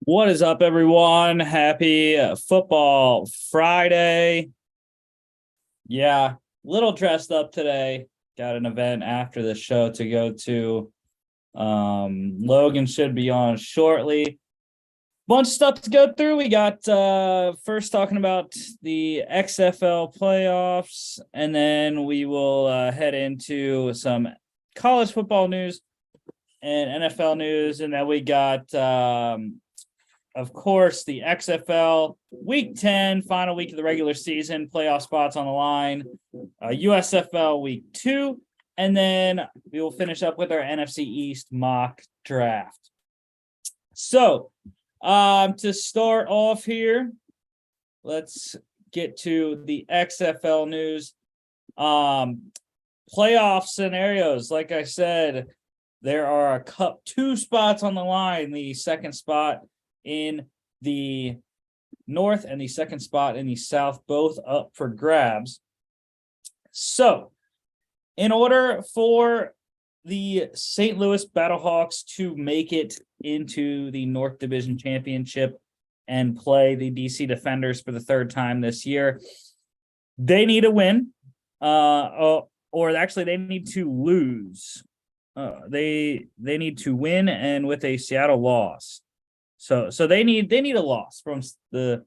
What is up, everyone? Happy Football Friday. Yeah, little dressed up today. Got an event after the show to go to. Logan should be on shortly. Bunch of stuff to go through. We got first talking about the XFL playoffs, and then we will head into some college football news and NFL news, and then we got of course, the XFL Week 10, final week of the regular season, playoff spots on the line, USFL Week 2, and then we will finish up with our NFC East mock draft. So, to start off here, let's get to the XFL news. Playoff scenarios, like I said, there are two spots on the line. The second spot in the north and the second spot in the south, both up for grabs. So, in order for the St. Louis Battlehawks to make it into the North Division Championship and play the DC Defenders for the third time this year, they need a win, or actually they need to lose. They need to win, and with a Seattle loss. So they need a loss from the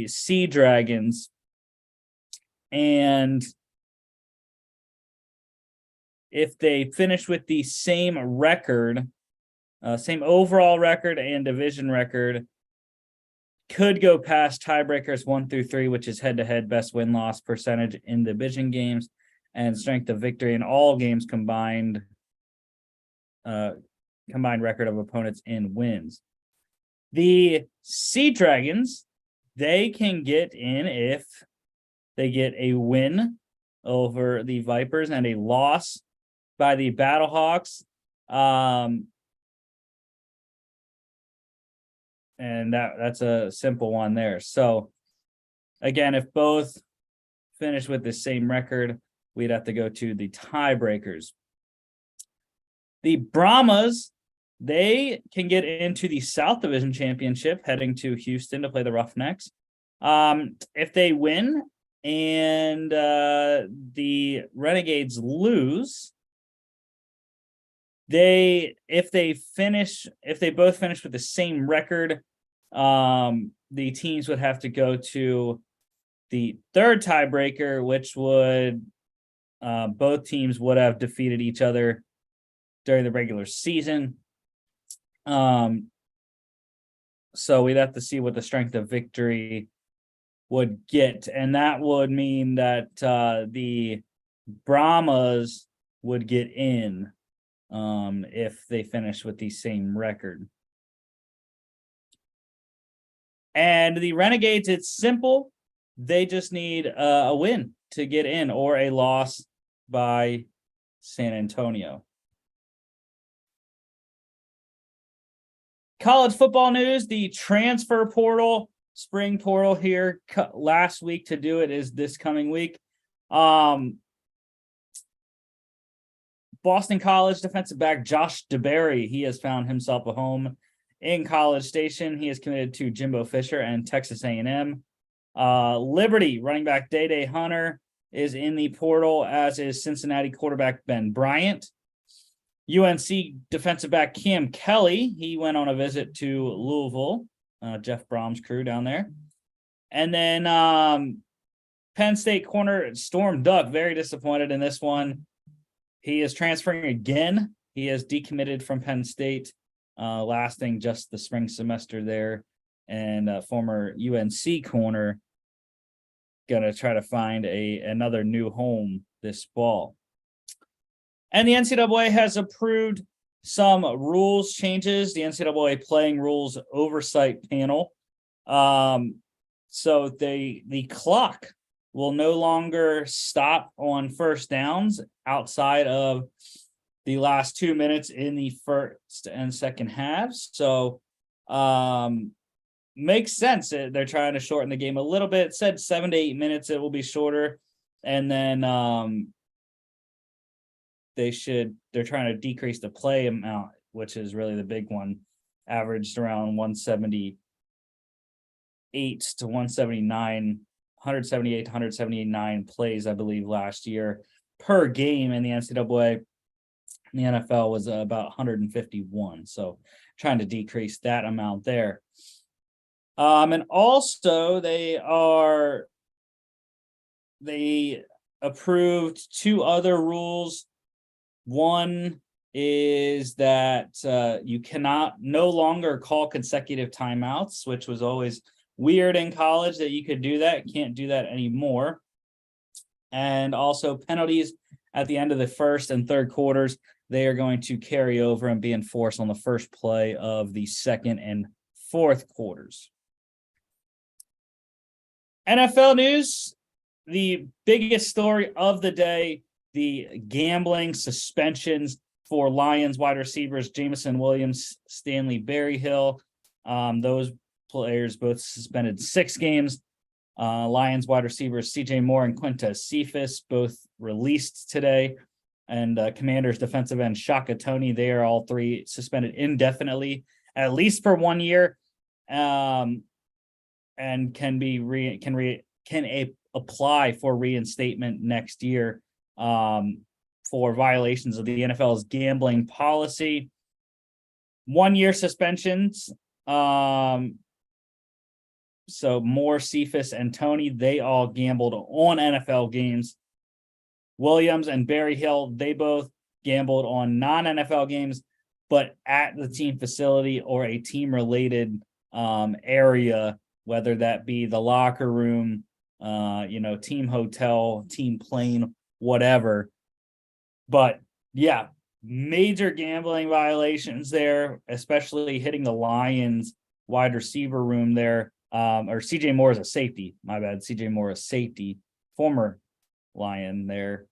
Sea Dragons, and if they finish with the same record, same overall record and division record, could go past tiebreakers 1 through 3, which is head-to-head best win-loss percentage in division games and strength of victory in all games combined. Combined record of opponents in wins. The Sea Dragons, they can get in if they get a win over the Vipers and a loss by the Battlehawks. And that's a simple one there. So again, if both finish with the same record, we'd have to go to the tiebreakers. The Brahmas, they can get into the South Division Championship, heading to Houston to play the Roughnecks. If they win and the Renegades lose, if they both finish with the same record, the teams would have to go to the third tiebreaker, which would both teams would have defeated each other during the regular season. So we'd have to see what the strength of victory would get, and that would mean that the Brahmas would get in if they finish with the same record. And the Renegades, it's simple. They just need a win to get in, or a loss by San Antonio. College football news, the transfer portal, spring portal here last week to do it is this coming week. Boston College defensive back Josh DeBerry, he has found himself a home in College Station. He is committed to Jimbo Fisher and Texas A&M. Liberty running back Day Hunter is in the portal, as is Cincinnati quarterback Ben Bryant. UNC defensive back Cam Kelly, he went on a visit to Louisville, Jeff Brom's crew down there. And then Penn State corner Storm Duck, very disappointed in this one. He is transferring again. He has decommitted from Penn State, lasting just the spring semester there. And former UNC corner going to try to find another new home this fall. And the NCAA has approved some rules changes, the NCAA playing rules oversight panel. So the clock will no longer stop on first downs outside of the last 2 minutes in the first and second halves. So makes sense. They're trying to shorten the game a little bit. It said 7 to 8 minutes. It will be shorter. And then they're trying to decrease the play amount which is really the big one, averaged around 178 to 179, 178 to 179 plays, I believe, last year per game in the NCAA. The NFL was about 151, so trying to decrease that amount there. And also they approved 2 other rules. One is that you cannot no longer call consecutive timeouts, which was always weird in college that you could do that. Can't do that anymore. And also penalties at the end of the first and third quarters, they are going to carry over and be enforced on the first play of the second and fourth quarters. NFL news, the biggest story of the day, the gambling suspensions for Lions wide receivers Jameson Williams, Stanley Berryhill. Those players both suspended 6 games. Lions wide receivers CJ Moore and Quintez Cephas both released today. And Commanders defensive end Shaka Toney, they are all 3 suspended indefinitely, at least for 1 year. And can apply for reinstatement next year for violations of the NFL's gambling policy. 1 year suspensions. So Moore, Cephas, and Toney, they all gambled on NFL games. Williams and Berryhill, they both gambled on non-NFL games, but at the team facility or a team-related area, whether that be the locker room, team hotel, team plane, whatever. But yeah, major gambling violations there, especially hitting the Lions wide receiver room there. Or CJ Moore is a safety. My bad. CJ Moore is safety, former Lion there.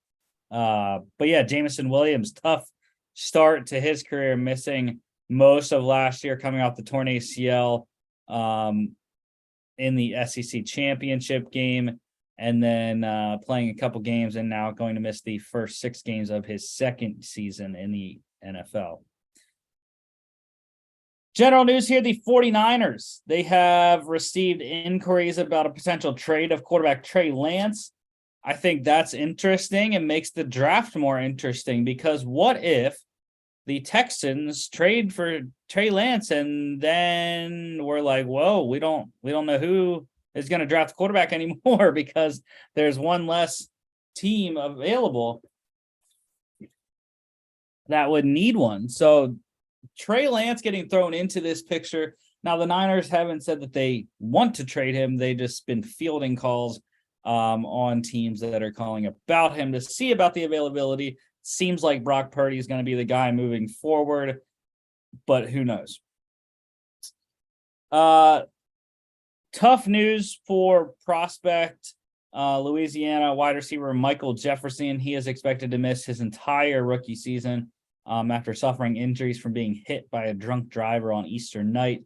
But yeah, Jameson Williams, tough start to his career, missing most of last year, coming off the torn ACL in the SEC championship game, and then playing a couple games, and now going to miss the first 6 games of his second season in the NFL. General news here, the 49ers, they have received inquiries about a potential trade of quarterback Trey Lance. I think that's interesting and makes the draft more interesting, because what if the Texans trade for Trey Lance and then we're like, whoa, we don't know who is going to draft quarterback anymore because there's one less team available that would need one. So Trey Lance getting thrown into this picture. Now, the Niners haven't said that they want to trade him. They just been fielding calls on teams that are calling about him to see about the availability. Seems like Brock Purdy is going to be the guy moving forward, but who knows? Tough news for prospect Louisiana wide receiver Michael Jefferson. He is expected to miss his entire rookie season after suffering injuries from being hit by a drunk driver on Easter night.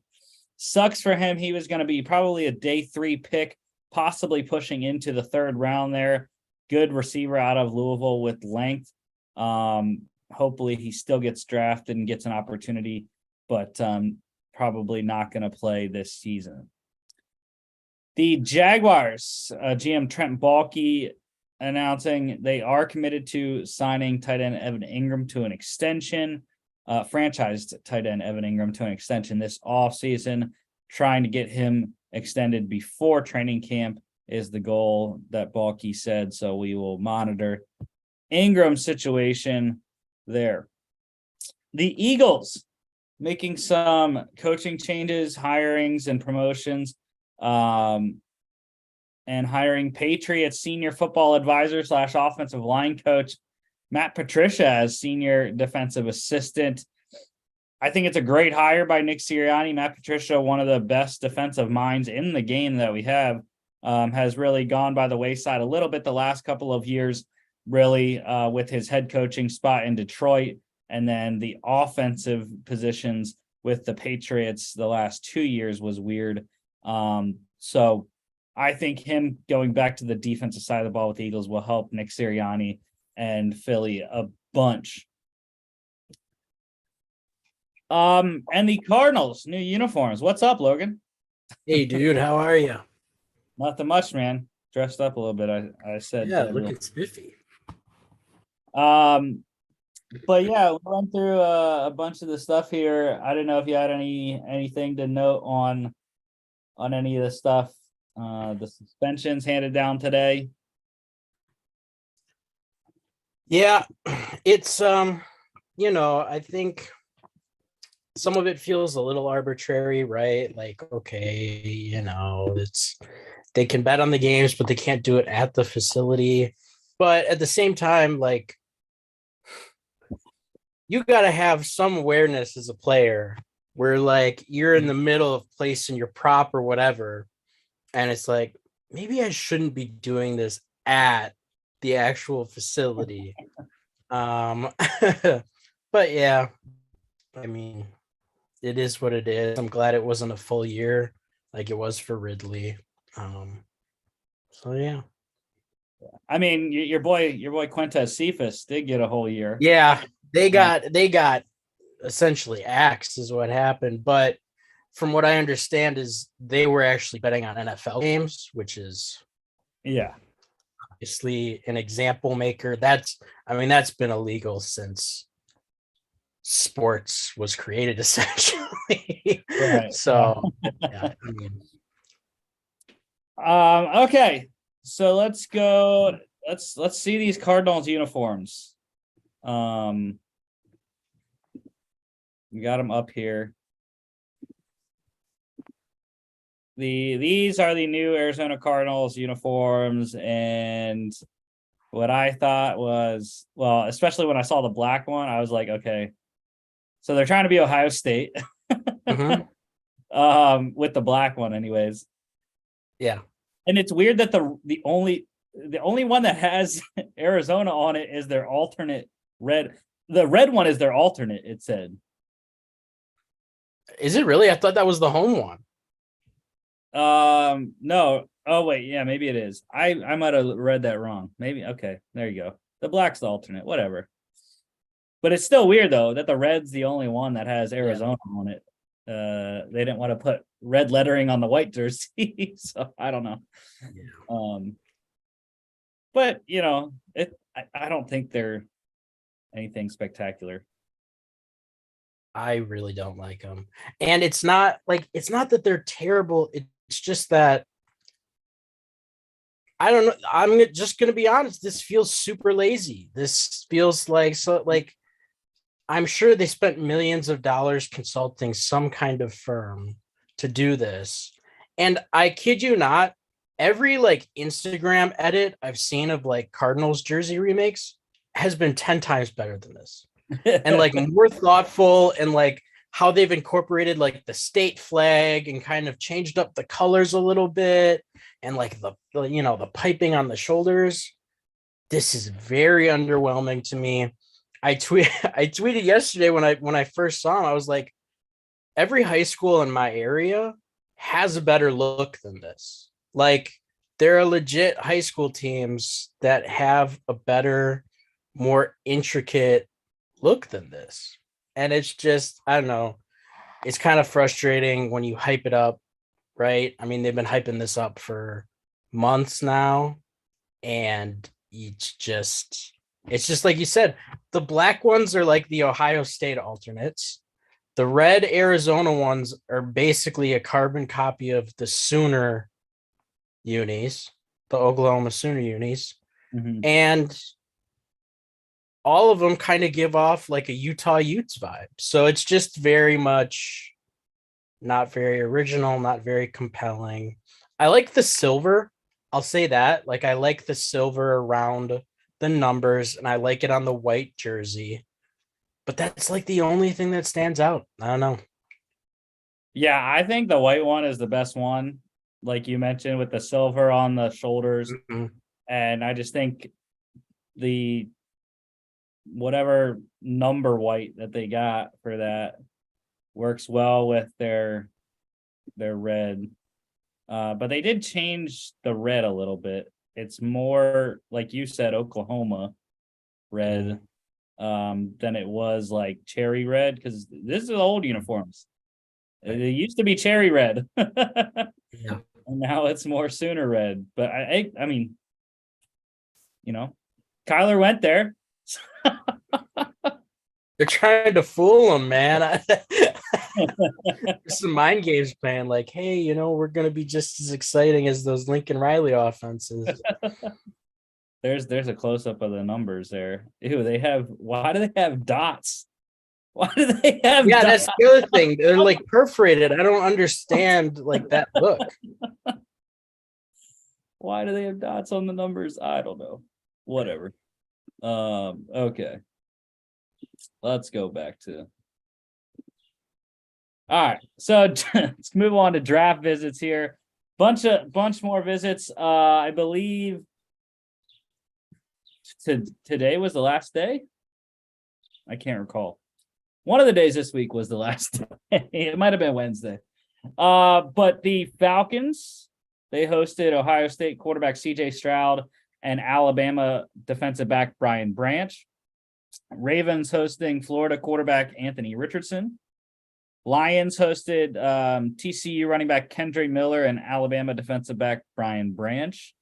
Sucks for him. He was going to be probably a day 3 pick, possibly pushing into the 3rd round there. Good receiver out of Louisville with length. Hopefully he still gets drafted and gets an opportunity, but probably not going to play this season. The Jaguars, GM Trent Baalke announcing they are committed to signing tight end Evan Ingram to an extension, franchised tight end Evan Ingram to an extension this offseason, trying to get him extended before training camp is the goal that Baalke said. So we will monitor Ingram's situation there. The Eagles making some coaching changes, hirings, and promotions, and hiring Patriots senior football advisor / offensive line coach Matt Patricia as senior defensive assistant. I think it's a great hire by Nick Sirianni. Matt Patricia, one of the best defensive minds in the game that we have, has really gone by the wayside a little bit the last couple of years, really, with his head coaching spot in Detroit, and then the offensive positions with the Patriots the last 2 years was weird. So I think him going back to the defensive side of the ball with the Eagles will help Nick Sirianni and Philly a bunch. And the Cardinals, new uniforms. What's up, Logan? Hey, dude, how are you? Nothing much, man. Dressed up a little bit. I said Yeah, to everyone. looking spiffy. Um, but yeah, we went through a bunch of the stuff here. I didn't know if you had anything to note on any of the stuff. The suspensions handed down today. Yeah, it's I think some of it feels a little arbitrary, right? Like, okay, it's they can bet on the games, but they can't do it at the facility. But at the same time, like you got to have some awareness as a player where like you're in the middle of placing your prop or whatever, and it's like maybe I shouldn't be doing this at the actual facility. Um, but yeah, I mean, it is what it is. I'm glad it wasn't a full year like it was for Ridley. Um, so yeah, I mean, your boy Quintez Cephas did get a whole year. yeah, they Uh, got essentially axed is what happened. But from what I understand, is they were actually betting on NFL games, which is yeah. obviously an example maker. That's been illegal since sports was created essentially. Right. Yeah. So yeah, I mean, Okay. So let's go. Let's see these Cardinals uniforms. Um, we got them up here. These are the new Arizona Cardinals uniforms, and what I thought was, well, especially when I saw the black one, I was like, okay, so they're trying to be Ohio State, mhm, with the black one, anyways. yeah. And it's weird that the only one that has Arizona on it is their alternate red. The red one is their alternate, it said. Is it really? I thought that was the home one. No. Oh wait, yeah, maybe it is. I might have read that wrong. Maybe okay, there you go. The black's the alternate, whatever. But it's still weird though that the red's the only one that has Yeah. Arizona on it. They didn't want to put red lettering on the white jersey, so I don't know. Yeah. Um, but I don't think they're anything spectacular. I really don't like them. And it's not that they're terrible. It's just that I don't know. I'm just gonna be honest. This feels super lazy. This feels like I'm sure they spent millions of dollars consulting some kind of firm to do this. And I kid you not, every like Instagram edit I've seen of like Cardinals jersey remakes has been 10 times better than this. And like more thoughtful and like how they've incorporated like the state flag and kind of changed up the colors a little bit and like the piping on the shoulders. This is very underwhelming to me. I tweeted yesterday when I first saw him. I was like, every high school in my area has a better look than this. Like there are legit high school teams that have a better, more intricate look than this. And it's just, I don't know. It's kind of frustrating when you hype it up, right? I mean, they've been hyping this up for months now, and it's just like you said, the black ones are like the Ohio State alternates. The red Arizona ones are basically a carbon copy of the Sooner unis, the Oklahoma Sooner unis. Mhm. And all of them kind of give off like a Utah Utes vibe. So it's just very much not very original, not very compelling. I like the silver. I'll say that. Like I like the silver around the numbers and I like it on the white jersey. But that's like the only thing that stands out. I don't know. Yeah, I think the white one is the best one, like you mentioned, with the silver on the shoulders. Mhm. And I just think the whatever number white that they got for that works well with their red. But they did change the red a little bit. It's more like you said, Oklahoma red. than it was like cherry red, because this is old uniforms. It used to be cherry red. Yeah. And now it's more Sooner red. But I mean, Kyler went there. They're trying to fool him, man. There's some mind games playing, like, hey, we're going to be just as exciting as those Lincoln Riley offenses. There's a close up of the numbers there. Ew, why do they have dots? Why do they have Yeah, dots? that's the other thing. They're like perforated. I don't understand like that look. Why do they have dots on the numbers? I don't know. Whatever. Okay. Let's go back to. All right. So let's move on to draft visits here. Bunch more visits. I believe today was the last day. I can't recall. One of the days this week was the last day. It might have been Wednesday. But the Falcons, they hosted Ohio State quarterback CJ Stroud and Alabama defensive back Brian Branch. Ravens hosting Florida quarterback Anthony Richardson. Lions hosted TCU running back Kendre Miller and Alabama defensive back Brian Branch.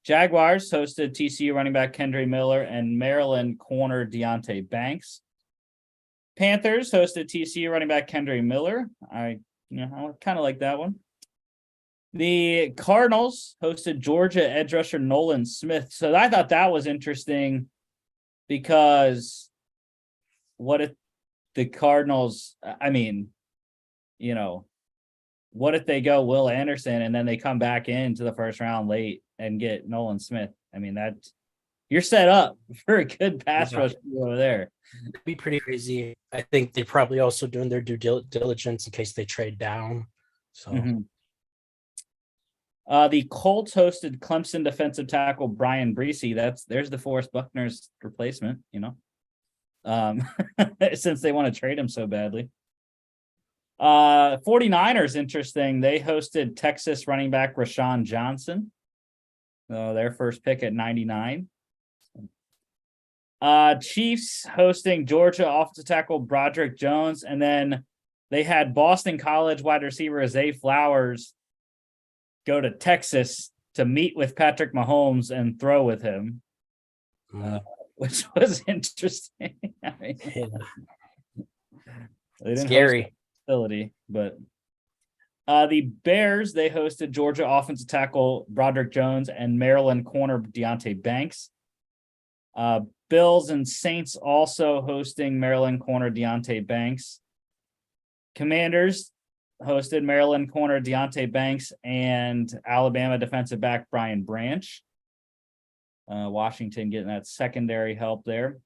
Jaguars hosted TCU running back Kendre Miller and Maryland corner Deontay Banks. Panthers hosted TCU running back Kendre Miller. I kind of like that one. The Cardinals hosted Georgia edge rusher Nolan Smith. So I thought that was interesting because what if the Cardinals, what if they go Will Anderson and then they come back into the first round late and get Nolan Smith? I mean, you're set up for a good pass rush over there. It'd be pretty crazy. I think they're probably also doing their due diligence in case they trade down. So the Colts hosted Clemson defensive tackle Brian Breesy. There's the Forrest Buckner's replacement, since they want to trade him so badly. 49ers, interesting. They hosted Texas running back Rashawn Johnson. Their first pick at 99. Chiefs hosting Georgia offensive tackle Broderick Jones, and then they had Boston College wide receiver Zay Flowers go to Texas to meet with Patrick Mahomes and throw with him, which was interesting. Scary facility, but the Bears, they hosted Georgia offensive tackle Broderick Jones and Maryland corner Deontay Banks. Bills and Saints also hosting Maryland corner Deontay Banks. Commanders hosted Maryland corner Deontay Banks and Alabama defensive back Brian Branch. Washington getting that secondary help there.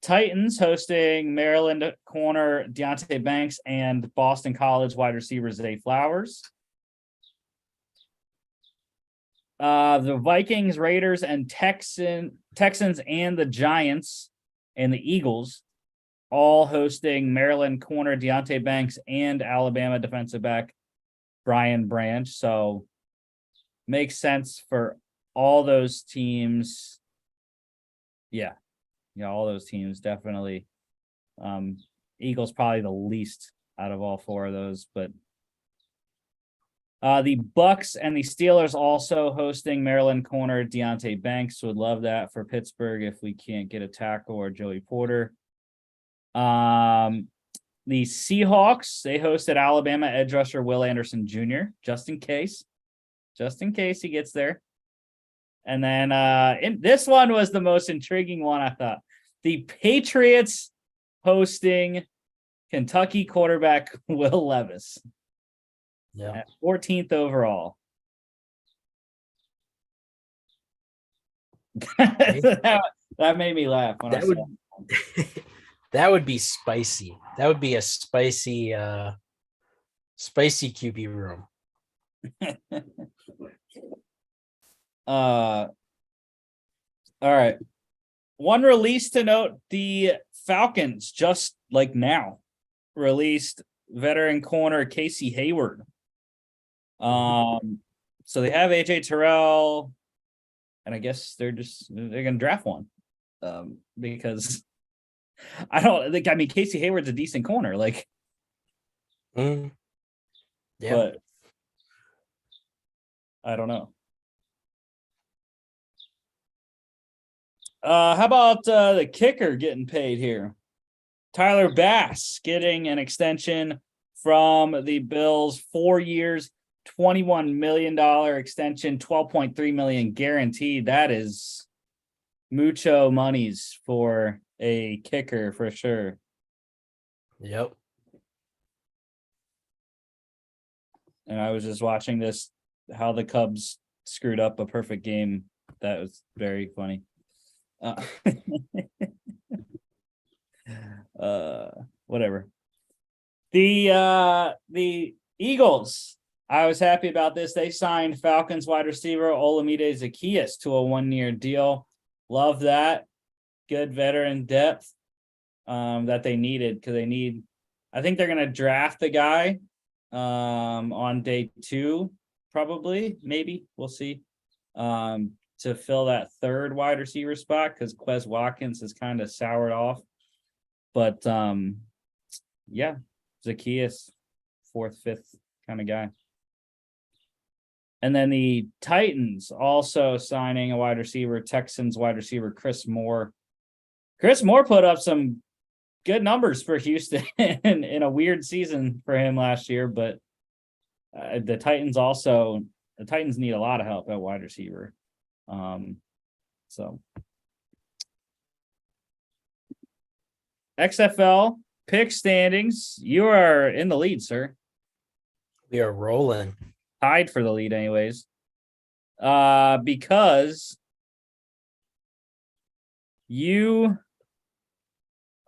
Titans hosting Maryland corner Deontay Banks and Boston College wide receiver Zay Flowers. The Vikings, Raiders, and Texans and the Giants and the Eagles all hosting Maryland corner Deontay Banks and Alabama defensive back Brian Branch. So makes sense for all those teams. Yeah, all those teams definitely. Eagles probably the least out of all four of those, but the Bucks and the Steelers also hosting Maryland corner Deontay Banks. Would love that for Pittsburgh if we can't get a tackle or Joey Porter. The Seahawks, they hosted Alabama edge rusher Will Anderson Jr. just in case he gets there. And then this one was the most intriguing one, I thought. The Patriots hosting Kentucky quarterback Will Levis. Yeah. At 14th overall. that made me laugh when I saw that. That would be spicy. That would be a spicy QB room. All right. One release to note, the Falcons just like now released veteran corner Casey Hayward. So they have AJ Terrell, and I guess they're gonna draft one. because I don't think, I mean, Casey Hayward's a decent corner, like, Yeah. but I don't know. How about the kicker getting paid here? Tyler Bass getting an extension from the Bills, 4 years, $21 million extension, 12.3 million guaranteed. That is mucho monies for a kicker for sure. Yep. And I was just watching this, how the Cubs screwed up a perfect game. That was very funny. Whatever. The Eagles, I was happy about this. They signed Falcons wide receiver Olamide Zaccheaus to a 1-year deal. Love that. Good veteran depth that they needed, because I think they're gonna draft the guy on day 2, probably, maybe. We'll see. To fill that third wide receiver spot, because Quez Watkins has kind of soured off. But yeah, Zaccheaus, 4th, 5th kind of guy. And then the Titans also signing a wide receiver, Texans wide receiver Chris Moore. Chris Moore put up some good numbers for Houston in a weird season for him last year, but the Titans need a lot of help at wide receiver. So XFL pick standings. You are in the lead, sir. We are rolling. Tied for the lead, anyways. Because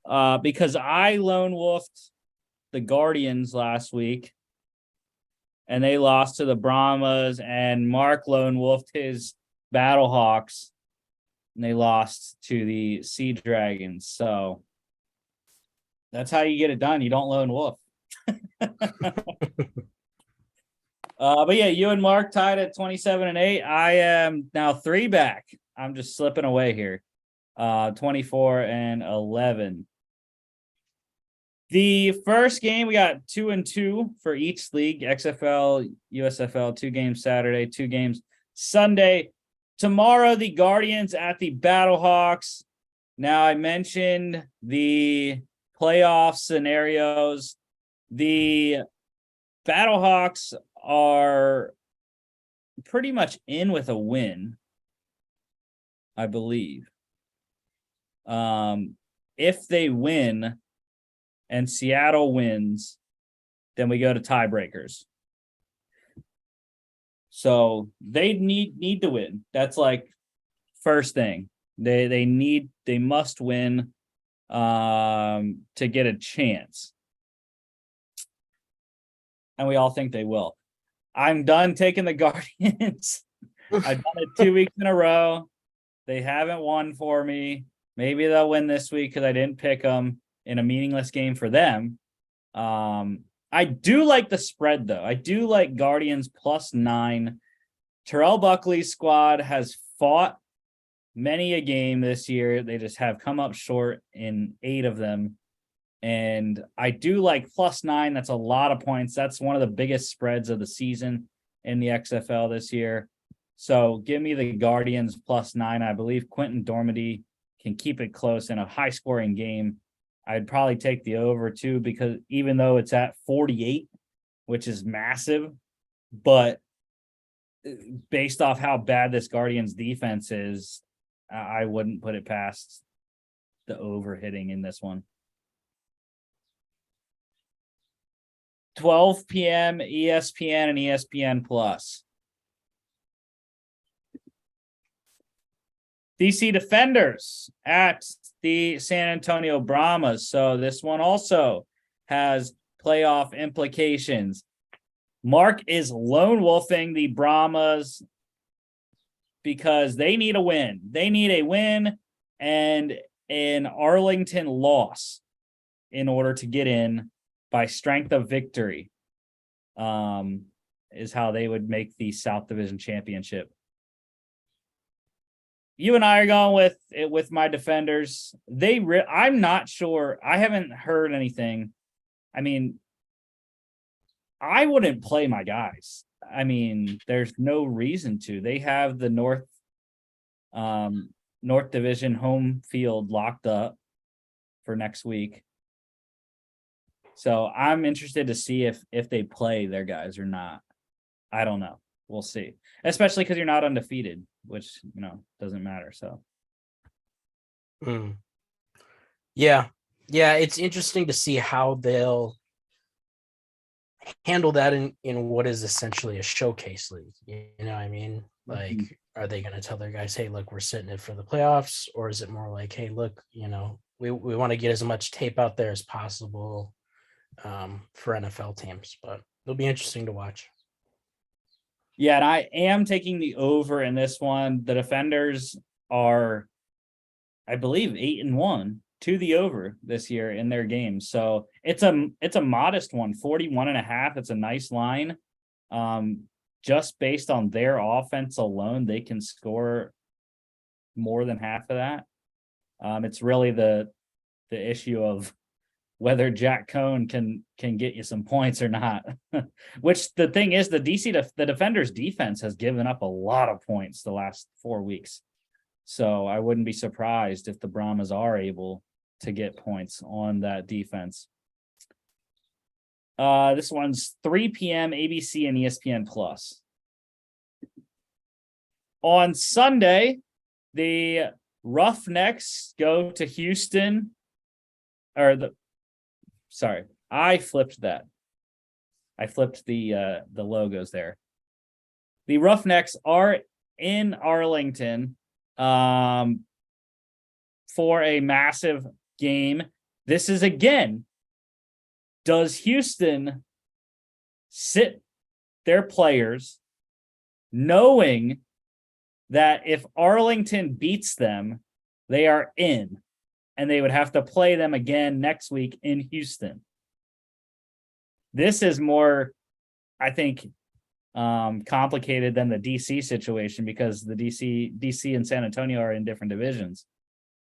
I lone wolfed the Guardians last week, and they lost to the Brahmas, and Mark lone wolfed his Battlehawks, and they lost to the Sea Dragons. So that's how you get it done. You don't lone wolf. But yeah, you and Mark tied at 27-8. I am now 3 back. I'm just slipping away here. 24-11. The first game, we got 2-2 for each league. XFL, USFL, 2 games Saturday, 2 games Sunday. Tomorrow, the Guardians at the Battlehawks. Now, I mentioned the playoff scenarios. The Battlehawks are pretty much in with a win, I believe. If they win and Seattle wins, then we go to tiebreakers. So they need to win. That's like first thing. They must win to get a chance. And we all think they will. I'm done taking the Guardians. I've done it 2 weeks in a row. They haven't won for me. Maybe they'll win this week because I didn't pick them in a meaningless game for them. I do like the spread, though. I do like Guardians +9. Terrell Buckley's squad has fought many a game this year. They just have come up short in 8 of them. And I do like +9. That's a lot of points. That's one of the biggest spreads of the season in the XFL this year. So give me the Guardians +9. I believe Quentin Dormady can keep it close in a high-scoring game. I'd probably take the over, too, because even though it's at 48, which is massive, but based off how bad this Guardians defense is, I wouldn't put it past the over hitting in this one. 12 p.m. ESPN and ESPN Plus. DC Defenders at the San Antonio Brahmas. So this one also has playoff implications. Mark is lone wolfing the Brahmas because they need a win. They need a win and an Arlington loss in order to get in by strength of victory, is how they would make the South Division Championship. You and I are going with it with my defenders. I'm not sure. I haven't heard anything. I mean, I wouldn't play my guys. I mean, there's no reason to. They have the North Division home field locked up for next week. So I'm interested to see if they play their guys or not. I don't know. We'll see. Especially because you're not undefeated, which doesn't matter. So yeah. It's interesting to see how they'll handle that in what is essentially a showcase league. You know what I mean? Like, are they going to tell their guys, hey, look, we're sitting it for the playoffs? Or is it more like, hey, look, we want to get as much tape out there as possible for NFL teams, but it'll be interesting to watch. Yeah, and I am taking the over in this one. The defenders are, I believe, 8-1 to the over this year in their games. So it's a modest one, 41.5. It's a nice line. Just based on their offense alone, they can score more than half of that. It's really the issue of whether Jack Cohn can get you some points or not. Which the thing is, the defenders' defense has given up a lot of points the last 4 weeks. So I wouldn't be surprised if the Brahmas are able to get points on that defense. This one's 3 p.m. ABC and ESPN Plus. On Sunday, the Roughnecks go to Houston. I flipped that. I flipped the logos there. The Roughnecks are in Arlington for a massive game. This is again, does Houston sit their players knowing that if Arlington beats them, they are in, and they would have to play them again next week in Houston? This is more, I think, complicated than the DC situation, because the DC and San Antonio are in different divisions.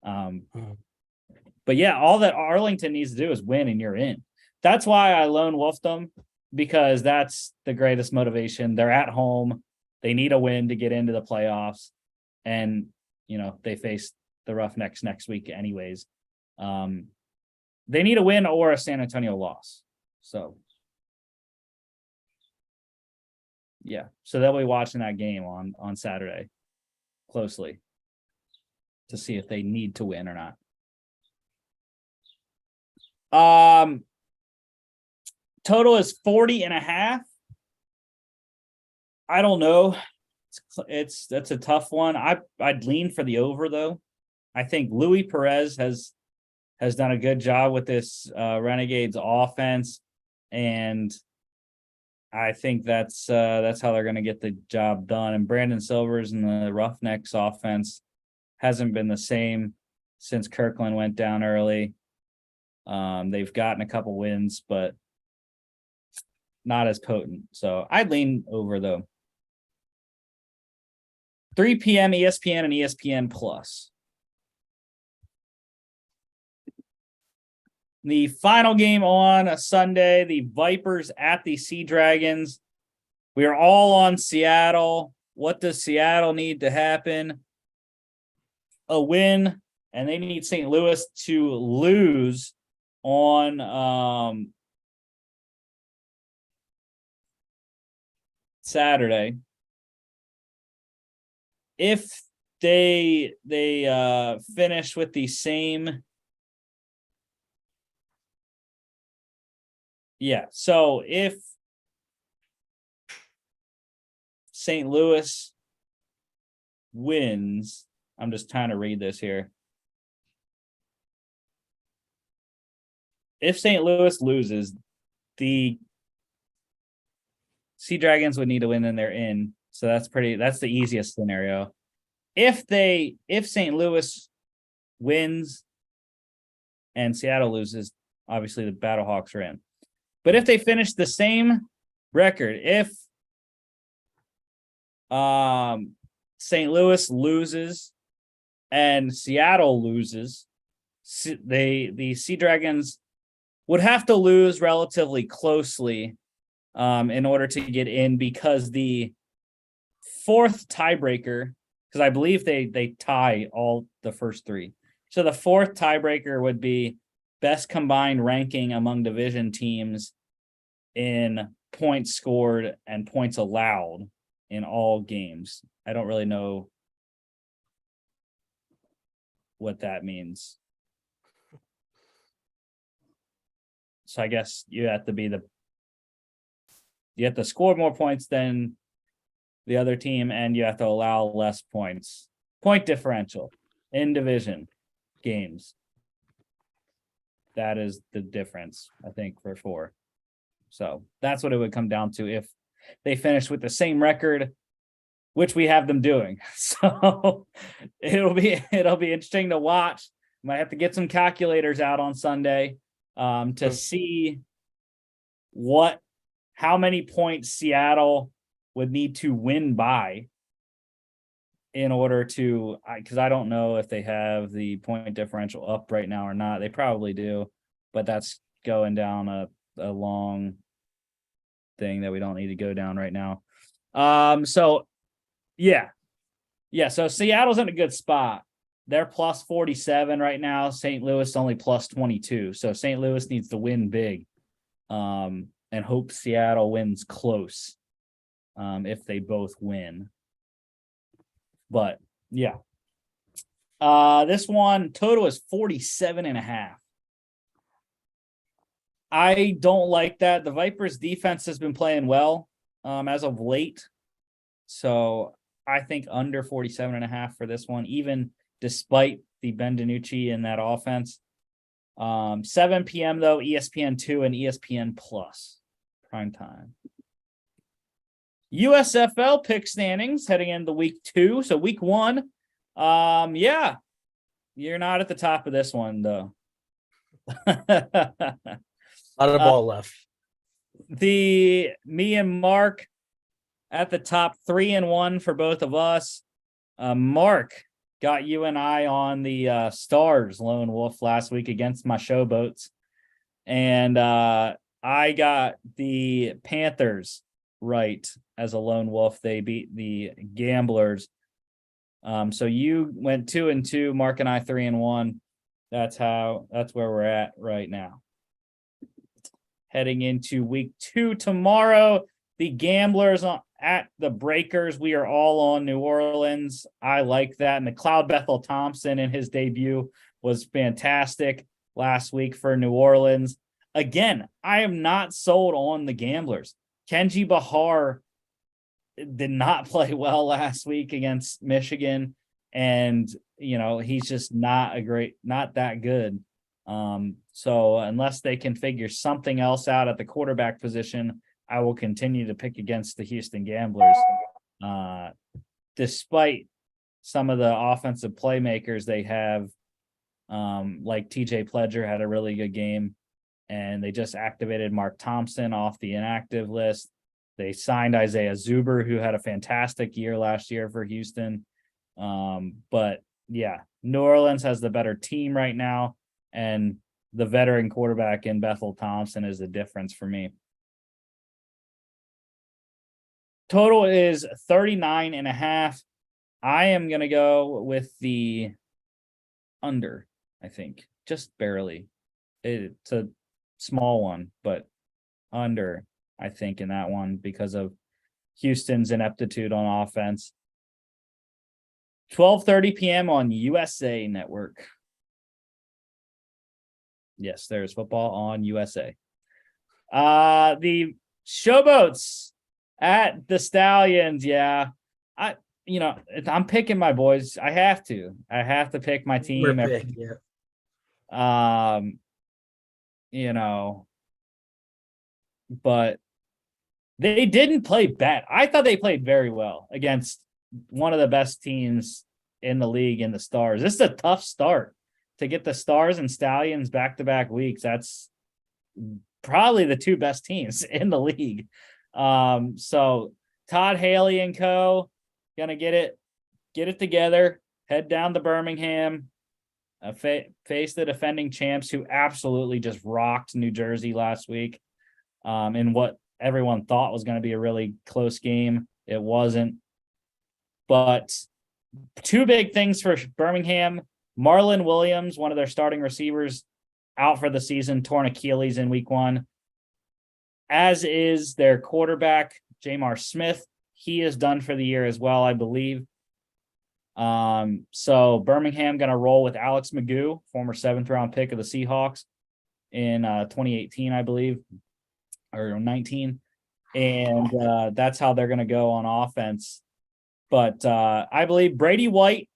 But yeah, all that Arlington needs to do is win and you're in. That's why I lone wolfed them, because that's the greatest motivation. They're at home. They need a win to get into the playoffs. And, they face the Roughnecks next week anyways. They need a win or a San Antonio loss. So, yeah. So they'll be watching that game on Saturday closely to see if they need to win or not. Total is 40.5. I don't know. That's a tough one. I'd lean for the over though. I think Luis Perez has done a good job with this Renegades offense, and I think that's how they're going to get the job done. And Brandon Silvers and the Roughnecks offense hasn't been the same since Kirkland went down early. They've gotten a couple wins, but not as potent. So I'd lean over though. 3 p.m. ESPN and ESPN Plus. The final game on a Sunday, the Vipers at the Sea Dragons. We are all on Seattle. What does Seattle need to happen? A win, and they need St. Louis to lose on Saturday. If they finish with the same, so if St. Louis wins, I'm just trying to read this here. If St. Louis loses, the Sea Dragons would need to win, and they're in. So that's the easiest scenario. If St. Louis wins and Seattle loses, obviously the Battlehawks are in. But if they finish the same record, if St. Louis loses and Seattle loses, the Sea Dragons would have to lose relatively closely in order to get in, because the fourth tiebreaker, because I believe they tie all the first three. So the fourth tiebreaker would be best combined ranking among division teams in points scored and points allowed in all games. I don't really know what that means. So I guess you have to score more points than the other team, and you have to allow less points. Point differential in division games. That is the difference, I think, for 4. So that's what it would come down to if they finish with the same record, which we have them doing. So it'll be interesting to watch. Might have to get some calculators out on Sunday to see how many points Seattle would need to win by in order to, because I don't know if they have the point differential up right now or not. They probably do, but that's going down a long thing that we don't need to go down right now. So Seattle's in a good spot. They're plus 47 right now. St. Louis only plus 22. So St. Louis needs to win big and hope Seattle wins close if they both win. But yeah. This one total is 47.5. I don't like that. The Vipers defense has been playing well as of late. So I think under 47.5 for this one, even despite the Ben DiNucci in that offense. 7 p.m. though, ESPN2 and ESPN Plus prime time. USFL pick standings heading into week 2. So week 1, you're not at the top of this one though. A lot of ball left. Me and Mark at the top, 3-1 for both of us. Mark got you and I on the Stars Lone Wolf last week against my Showboats. And I got the Panthers right as a Lone Wolf. They beat the Gamblers. So you went 2-2, Mark and I 3-1. That's where we're at right now. Heading into week 2 tomorrow, the Gamblers at the Breakers. We are all on New Orleans. I like that. And the Cloud Bethel Thompson in his debut was fantastic last week for New Orleans. Again, I am not sold on the Gamblers. Kenji Bahar did not play well last week against Michigan. And, he's just not that good. So unless they can figure something else out at the quarterback position, I will continue to pick against the Houston Gamblers. Despite some of the offensive playmakers they have, like TJ Pledger had a really good game, and they just activated Mark Thompson off the inactive list. They signed Isaiah Zuber, who had a fantastic year last year for Houston. But yeah, New Orleans has the better team right now, and the veteran quarterback in Bethel Thompson is the difference for me. Total is 39.5. I am going to go with the under, I think, just barely. It's a small one, but under, I think, in that one because of Houston's ineptitude on offense. 12:30 p.m. on USA Network. Yes, there's football on USA. The Showboats at the Stallions. Yeah, I'm picking my boys. I have to pick my team. But they didn't play bad. I thought they played very well against one of the best teams in the league in the Stars. This is a tough start to get the Stars and Stallions back-to-back weeks. That's probably the 2 best teams in the league. So Todd Haley and co. gonna get it together, head down to Birmingham, face the defending champs who absolutely just rocked New Jersey last week in what everyone thought was going to be a really close game. It wasn't. But two big things for Birmingham. Marlon Williams, one of their starting receivers, out for the season, torn Achilles in week 1. As is their quarterback, Jamar Smith. He is done for the year as well, I believe. So Birmingham going to roll with Alex Magoo, former 7th-round pick of the Seahawks in 2018, I believe, or 19. And that's how they're going to go on offense. But I believe Brady White,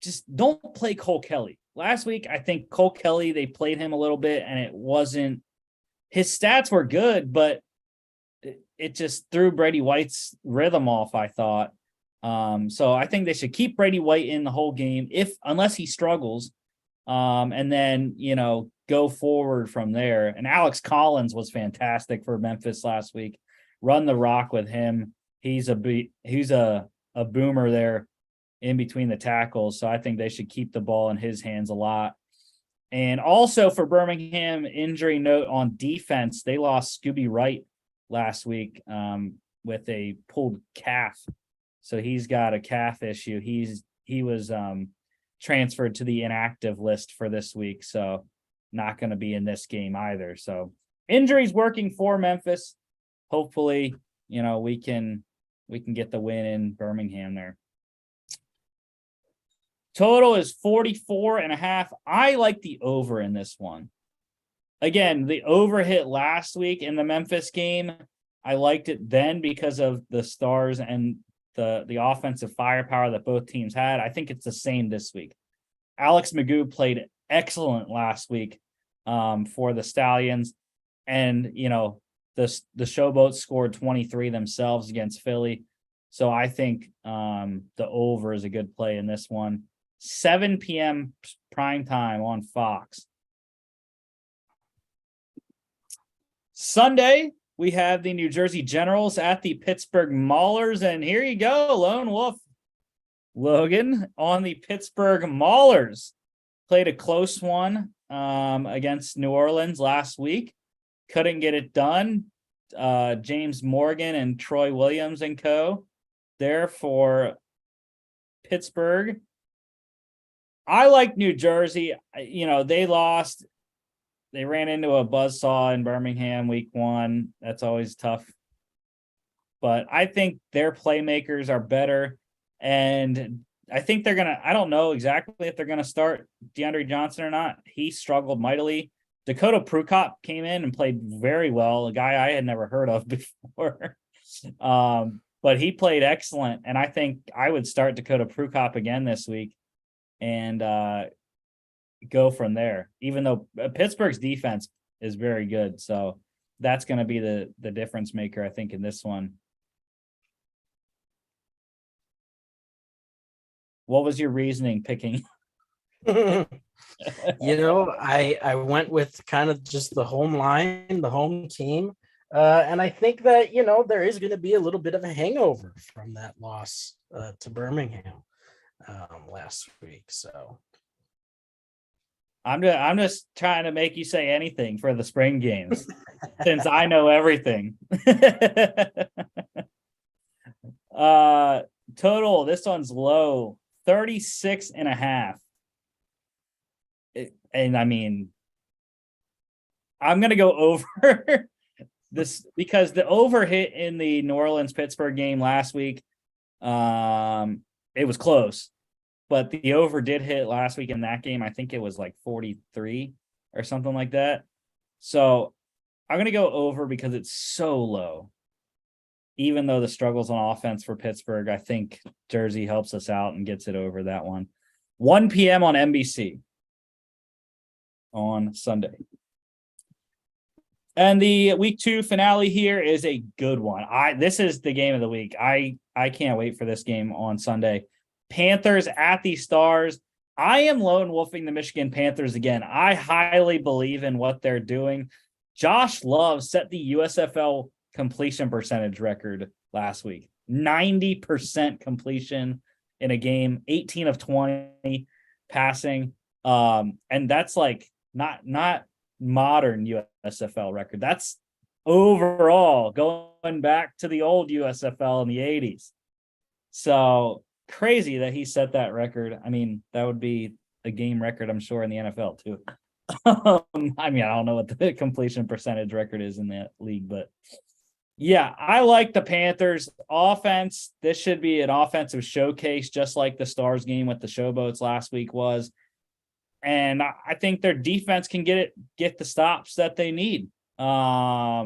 just don't play Cole Kelly. Last week, I think Cole Kelly, they played him a little bit, and it wasn't – his stats were good, but it just threw Brady White's rhythm off, I thought. So I think they should keep Brady White in the whole game, unless he struggles, and then, go forward from there. And Alex Collins was fantastic for Memphis last week. Run the rock with him. He's a boomer there in between the tackles. So I think they should keep the ball in his hands a lot. And also for Birmingham, injury note on defense, they lost Scooby Wright last week with a pulled calf. So he's got a calf issue. He was transferred to the inactive list for this week. So not going to be in this game either. So injuries working for Memphis. Hopefully, we can get the win in Birmingham there. Total is 44.5. I like the over in this one. Again, the over hit last week in the Memphis game. I liked it then because of the stars and the offensive firepower that both teams had. I think it's the same this week. Alex Magoo played excellent last week for the Stallions. And, the Showboats scored 23 themselves against Philly. So I think the over is a good play in this one. 7 p.m. prime time on Fox. Sunday, we have the New Jersey Generals at the Pittsburgh Maulers. And here you go, Lone Wolf Logan on the Pittsburgh Maulers. Played a close one against New Orleans last week. Couldn't get it done. James Morgan and Troy Williams and co. there for Pittsburgh. I like New Jersey. They lost. They ran into a buzzsaw in Birmingham week 1. That's always tough. But I think their playmakers are better. And I think they're going to – I don't know exactly if they're going to start DeAndre Johnson or not. He struggled mightily. Dakota Prukop came in and played very well, a guy I had never heard of before. But he played excellent. And I think I would start Dakota Prukop again this week and go from there, even though Pittsburgh's defense is very good. So that's going to be the difference maker, I think, in this one. What was your reasoning picking? I went with kind of just the home line, the home team. And I think that, there is going to be a little bit of a hangover from that loss to Birmingham last week. So I'm just trying to make you say anything for the spring games since I know everything. Total, this one's low, 36.5. And I mean, I'm going to go over this because the over hit in the New Orleans Pittsburgh game last week. It was close, but the over did hit last week in that game. I think it was like 43 or something like that. So I'm going to go over because it's so low. Even though the struggles on offense for Pittsburgh, I think Jersey helps us out and gets it over that one. 1 p.m. on NBC on Sunday. And the week 2 finale here is a good one. This is the game of the week. I can't wait for this game on Sunday. Panthers at the Stars. I am lone wolfing the Michigan Panthers again. I highly believe in what they're doing. Josh Love set the USFL completion percentage record last week. 90% completion. in a game, 18 of 20 passing. And that's like not modern USFL record. That's overall going back to the old USFL in the 80s. So crazy that he set that record. I mean, that would be a game record, I'm sure, in the NFL too. I mean, I don't know what the completion percentage record is in that league, but yeah, I like the Panthers offense. This should be an offensive showcase, just like the Stars game with the Showboats last week was. And I think their defense can get the stops that they need. Yeah,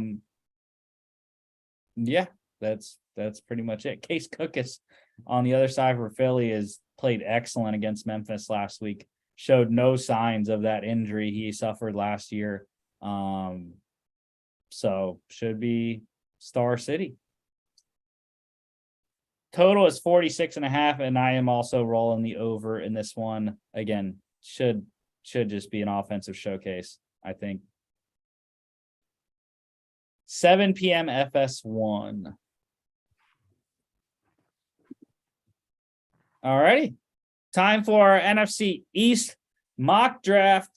that's pretty much it. Case Cookus on the other side for Philly is played excellent against Memphis last week. Showed no signs of that injury he suffered last year. So should be Star City. Total is 46.5, and I am also rolling the over in this one. Again, should just be an offensive showcase, I think. 7 p.m. FS1. All righty. Time for our NFC East mock draft.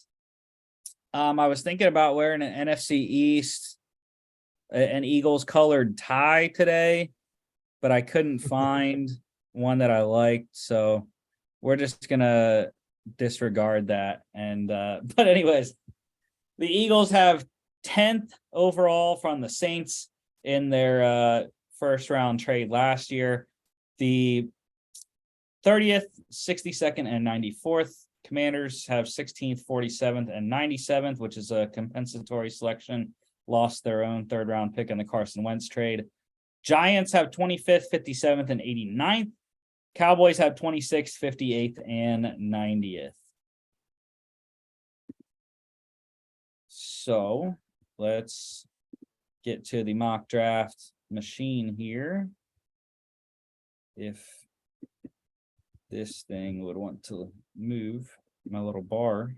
I was thinking about wearing an NFC East, an Eagles colored tie today, but I couldn't find one that I liked. So we're just going to disregard that. And, but anyways, the Eagles have 10th overall from the Saints in their first round trade last year. The 30th, 62nd, and 94th. Commanders have 16th, 47th, and 97th, which is a compensatory selection. Lost their own third round pick in the Carson Wentz trade. Giants have 25th, 57th, and 89th. Cowboys have 26th, 58th, and 90th. So let's get to the mock draft machine here. If this thing would want to move my little bar.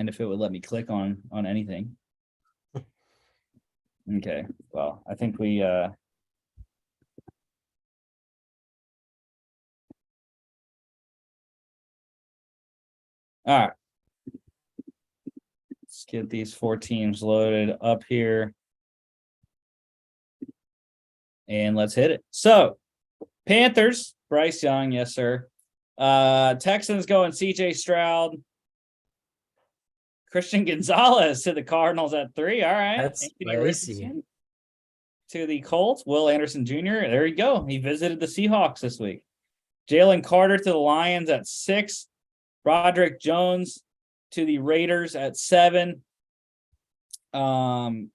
And if it would let me click on anything. Okay, well, I think we all right. Let's get these 4 teams loaded up here. And let's hit it. So, Panthers, Bryce Young, yes, sir. Texans going CJ Stroud. Christian Gonzalez to the Cardinals at 3. All right. That's Anthony crazy. Richardson to the Colts. Will Anderson Jr. There you go. He visited the Seahawks this week. Jalen Carter to the Lions at 6. Broderick Jones to the Raiders at 7. Paris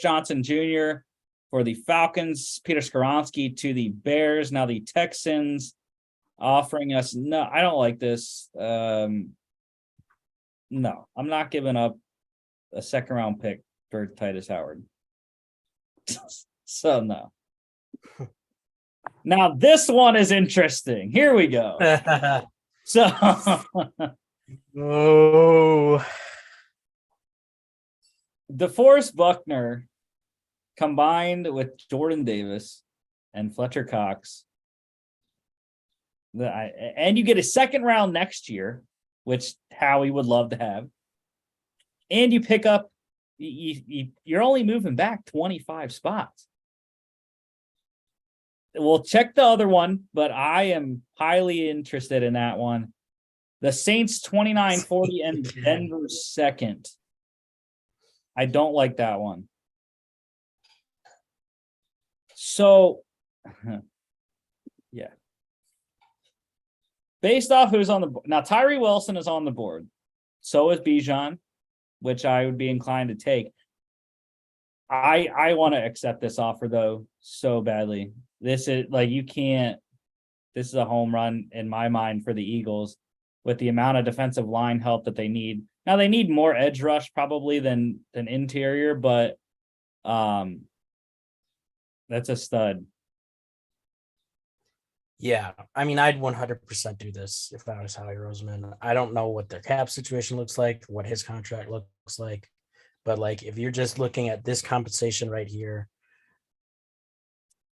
Johnson Jr. for the Falcons. Peter Skoronski to the Bears. Now the Texans offering us. No, I don't like this. No, I'm not giving up a second round pick for Titus Howard. So no. Now this one is interesting. Here we go. So oh, DeForest Buckner combined with Jordan Davis and Fletcher Cox. And you get a second round next year, which Howie would love to have. And you pick up, you're only moving back 25 spots. We'll check the other one, but I am highly interested in that one. The Saints 29-40 and Denver second. I don't like that one. So, yeah. Based off who's on the board. Now, Tyree Wilson is on the board. So is Bijan, which I would be inclined to take. I want to accept this offer, though, so badly. This is like, you can't. This is a home run in my mind for the Eagles with the amount of defensive line help that they need. Now, they need more edge rush probably than interior, but that's a stud. yeah. I mean, I'd 100% do this if I was Howie Roseman. I don't know what their cap situation looks like, what his contract looks like, But like, if you're just looking at this compensation right here,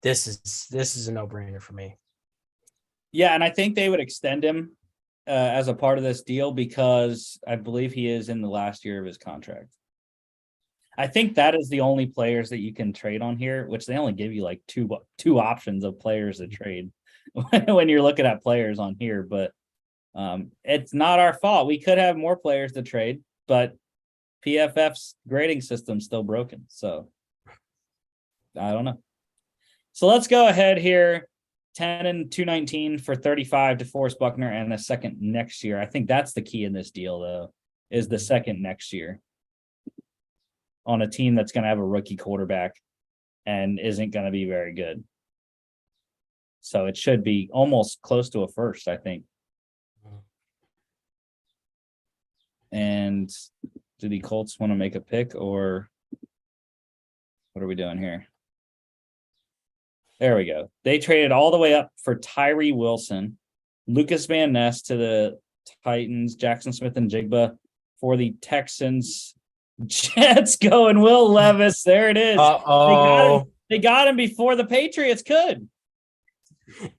this is a no-brainer for me. Yeah, and I think they would extend him as a part of this deal because I believe he is in the last year of his contract. I think that is the only players that you can trade on here, which they only give you like two options of players to trade when you're looking at players on here. But it's not our fault. We could have more players to trade, but PFF's grading system's still broken. So I don't know. So let's go ahead here. 10 and 219 for 35 to Forrest Buckner and a second next year. I think that's the key in this deal, though, is the second next year on a team that's going to have a rookie quarterback and isn't going to be very good. So it should be almost close to a first, I think. And do the Colts want to make a pick, or what are we doing here? There we go. They traded all the way up for Tyree Wilson, Lucas Van Ness to the Titans, Jackson Smith and Jigba for the Texans. Jets going Will Levis. There it is. They got him before the Patriots could.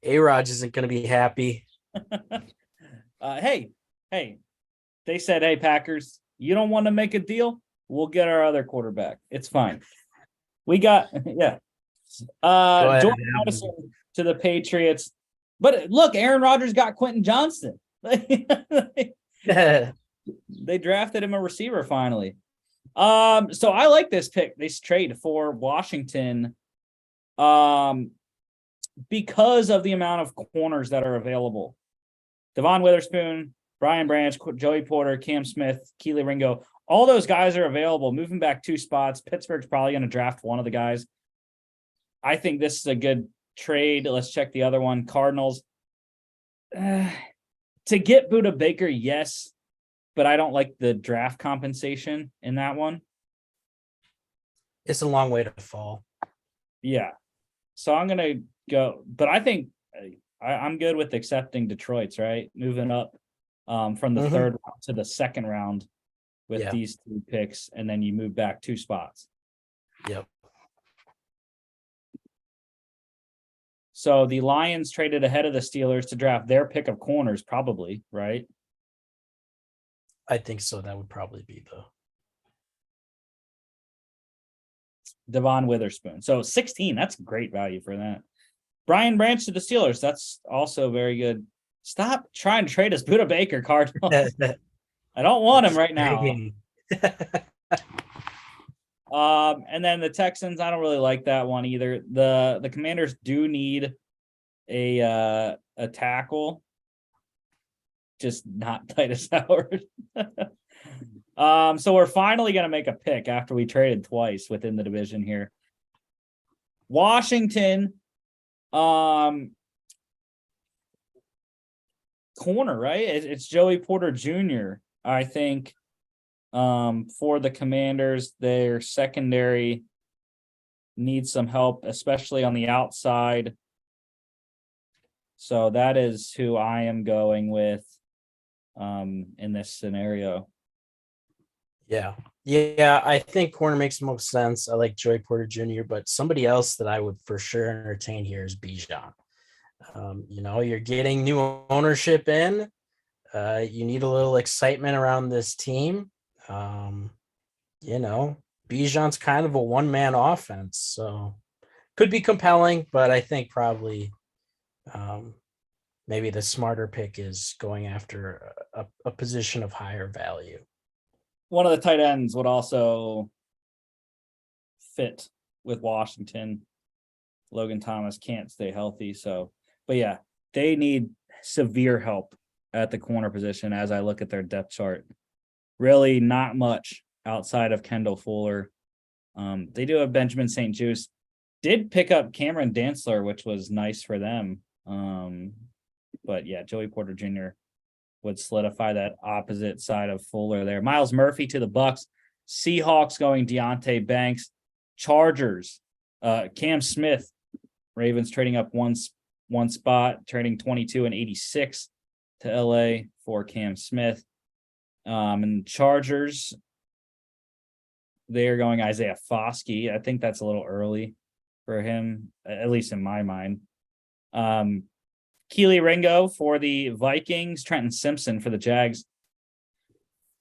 A-Rod isn't going to be happy. Hey, they said, hey, Packers, you don't want to make a deal? We'll get our other quarterback. It's fine. We got, yeah. Jordan Addison to the Patriots. But look, Aaron Rodgers got Quentin Johnston. They drafted him a receiver finally. So I like this pick, this trade for Washington, because of the amount of corners that are available. Devon Witherspoon, Brian Branch, Joey Porter, Cam Smith, Keely Ringo, all those guys are available, moving back 2 spots. Pittsburgh's probably going to draft one of the guys. I think this is a good trade. Let's check the other one. Cardinals. To get Budda Baker, yes, but I don't like the draft compensation in that one. It's a long way to fall. Yeah. So I'm going to go, but I think I'm good with accepting Detroit's, right? Moving up from the third round to the second round with these 2 picks, and then you move back 2 spots. Yep. So the Lions traded ahead of the Steelers to draft their pick of corners, probably, right? I think so. That would probably be Devon Witherspoon. So 16, that's great value for that. Brian Branch to the Steelers, that's also very good. Stop trying to trade us Budda Baker, Cardinals. I don't want him right now. And then the Texans, I don't really like that one either. The Commanders do need a tackle, just not Titus Howard. So we're finally going to make a pick after we traded twice within the division here. Washington, corner, right? It's Joey Porter Jr., I think. For the Commanders, their secondary needs some help, especially on the outside. So that is who I am going with in this scenario. Yeah, I think corner makes the most sense. I like Joey Porter Jr., but somebody else that I would for sure entertain here is Bijan. You're getting new ownership in. You need a little excitement around this team. Bijan's kind of a one-man offense, so could be compelling, but I think probably maybe the smarter pick is going after a position of higher value. One of the tight ends would also fit with Washington. Logan Thomas can't stay healthy, but yeah, they need severe help at the corner position as I look at their depth chart. Really not much outside of Kendall Fuller. They do have Benjamin St. Juste. Did pick up Cameron Dantzler, which was nice for them. But yeah, Joey Porter Jr. would solidify that opposite side of Fuller there. Miles Murphy to the Bucks. Seahawks going Deonte Banks. Chargers, Cam Smith. Ravens trading up one spot, trading 22 and 86 to LA for Cam Smith. And Chargers, they're going Isaiah Foskey. I think that's a little early for him, at least in my mind. Keely Ringo for the Vikings, Trenton Simpson for the Jags.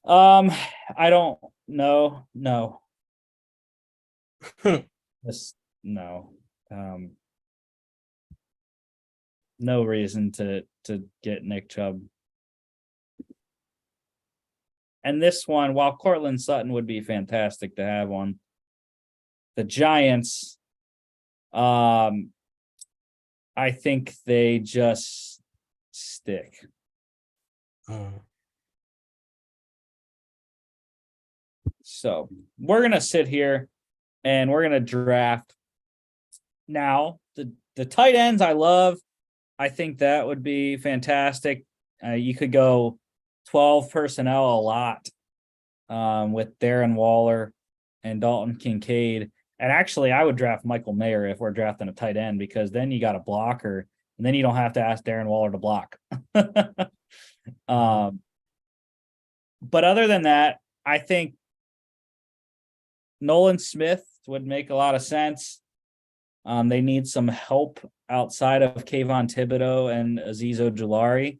I don't know. No. Just no. No reason to get Nick Chubb. And this one, while Cortland Sutton would be fantastic to have on, the Giants, I think they just stick. So we're gonna sit here and we're gonna draft. Now the tight ends I love. I think that would be fantastic. You could go 12 personnel a lot with Darren Waller and Dalton Kincaid. And actually, I would draft Michael Mayer if we're drafting a tight end, because then you got a blocker, and then you don't have to ask Darren Waller to block. But other than that, I think Nolan Smith would make a lot of sense. They need some help outside of Kayvon Thibodeau and Azeez Ojulari.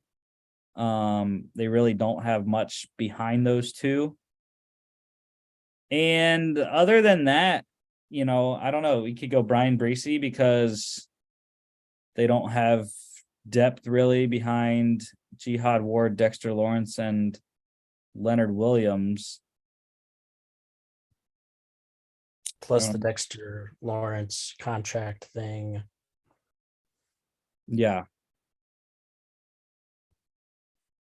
They really don't have much behind those two. And other than that, I don't know. We could go Brian Bracey because they don't have depth really behind Jihad Ward, Dexter Lawrence, and Leonard Williams. Plus the Dexter Lawrence contract thing. Yeah.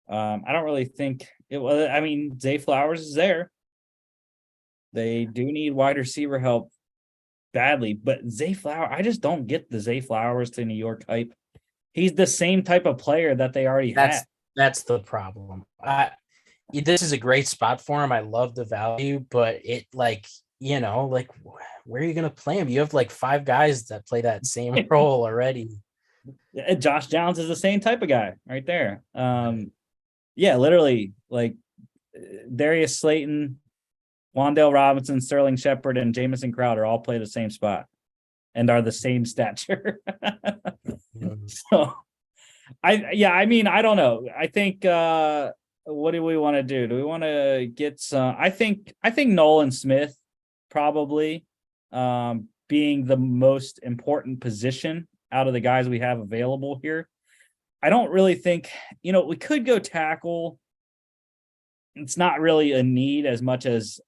I don't really think it was. I mean, Zay Flowers is there. They do need wide receiver help badly, but Zay Flowers, I just don't get the Zay Flowers to New York hype. He's the same type of player that they already have. That's the problem. This is a great spot for him. I love the value, but it where are you going to play him? You have like 5 guys that play that same role already. Josh Downs is the same type of guy right there. Yeah, literally, like Darius Slayton, Wan'Dale Robinson, Sterling Shepard, and Jamison Crowder all play the same spot and are the same stature. So, I don't know. I think what do we want to do? Do we want to get some? I think Nolan Smith probably being the most important position out of the guys we have available here. I don't really think, we could go tackle. It's not really a need as much as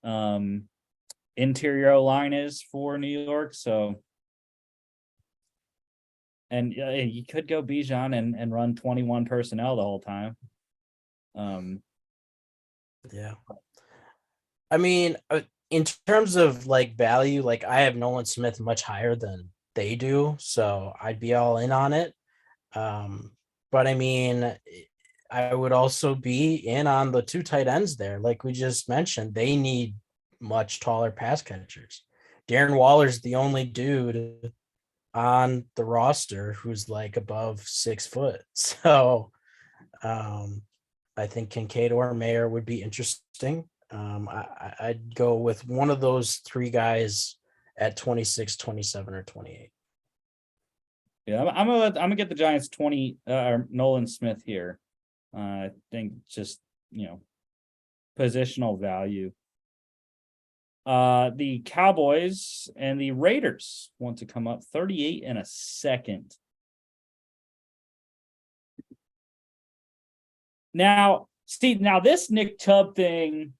interior line is for New York. So, and you could go Bijan and run 21 personnel the whole time. Yeah. I mean, in terms of like value, like I have Nolan Smith much higher than they do, so I'd be all in on it. But I mean, I would also be in on the 2 tight ends there. Like we just mentioned, they need much taller pass catchers. Darren Waller's the only dude on the roster who's like above 6 foot. So I think Kincaid or Mayer would be interesting. I'd go with one of those 3 guys at 26, 27, or 28. Yeah, I'm gonna get the Giants 20 or Nolan Smith here. I think just positional value. The Cowboys and the Raiders want to come up 38 in a second. Now, Steve, this Nick Chubb thing,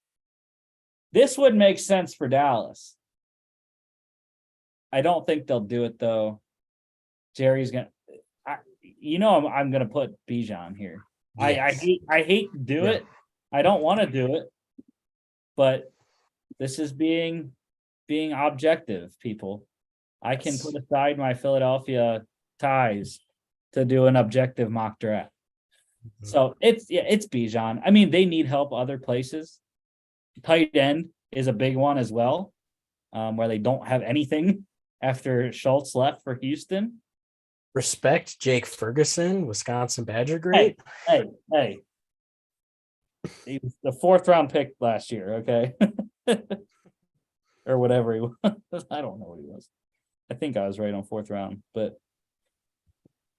this would make sense for Dallas. I don't think they'll do it though. Jerry's gonna, I'm gonna put Bijan here. Yes. I hate to do it. I don't want to do it, but this is being objective, people. I can put aside my Philadelphia ties to do an objective mock draft. Mm-hmm. So it's Bijan. I mean, they need help other places. Tight end is a big one as well, where they don't have anything after Schultz left for Houston. Respect Jake Ferguson, Wisconsin Badger great. Hey. He was the 4th round pick last year, okay? or whatever he was. I don't know what he was. I think I was right on 4th round, but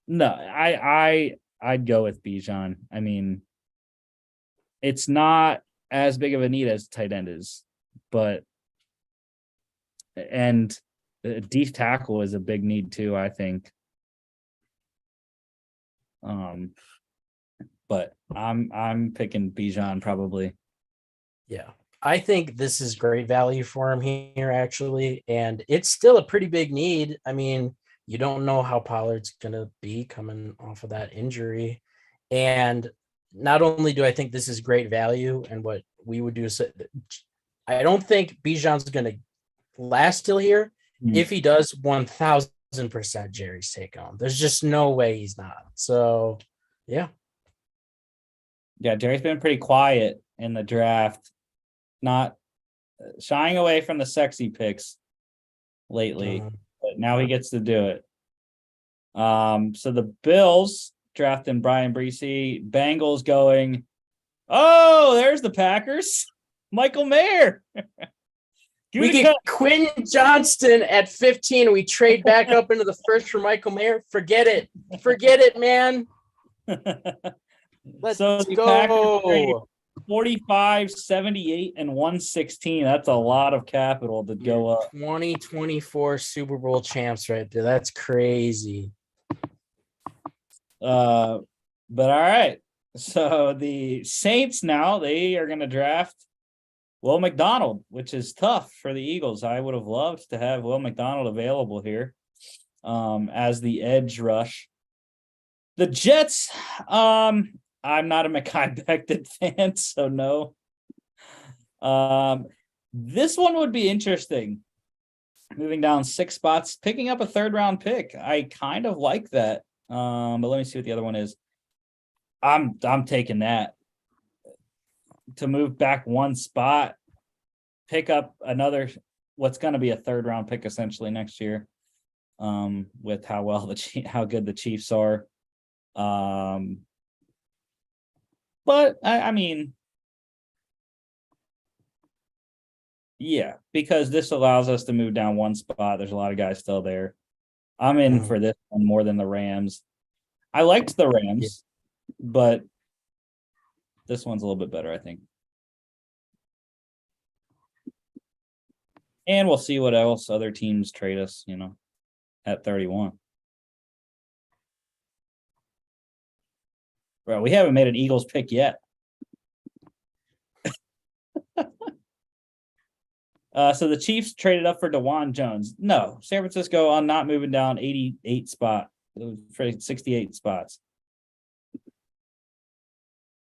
no, I'd go with Bijan. I mean, it's not as big of a need as tight end is, but and deep tackle is a big need too, I think. But I'm picking Bijan probably. Yeah. I think this is great value for him here, actually. And it's still a pretty big need. I mean, you don't know how Pollard's going to be coming off of that injury. And not only do I think this is great value and what we would do, I don't think Bijan's going to last till here. If he does, 1000% Jerry's take on. There's just no way he's not. So, yeah. Yeah, Jerry's been pretty quiet in the draft, not shying away from the sexy picks lately, but now he gets to do it. So the Bills drafting Brian Breesy, Bengals going, oh, there's the Packers, Michael Mayer. We get Quinn Johnston at 15. We trade back up into the first for Michael Mayer. Forget it, man. Let's go. 45, 78, and 116. That's a lot of capital to go up. 2024 Super Bowl champs right there. That's crazy. But all right. So the Saints now, they are going to draft Will McDonald, which is tough for the Eagles. I would have loved to have Will McDonald available here as the edge rush. The Jets, I'm not a Mekhi Becton fan, so no. This one would be interesting. Moving down 6 spots, picking up a 3rd round pick. I kind of like that. But let me see what the other one is. I'm taking that. To move back 1 spot, pick up another what's going to be a 3rd round pick essentially next year. With how good the Chiefs are. But I mean, yeah, because this allows us to move down 1 spot. There's a lot of guys still there. I'm in for this one more than the Rams. I liked the Rams, but this one's a little bit better, I think. And we'll see what else other teams trade us, at 31. Bro, we haven't made an Eagles pick yet. So the Chiefs traded up for DeJuan Jones. No, San Francisco on not moving down 88 spot, 68 spots.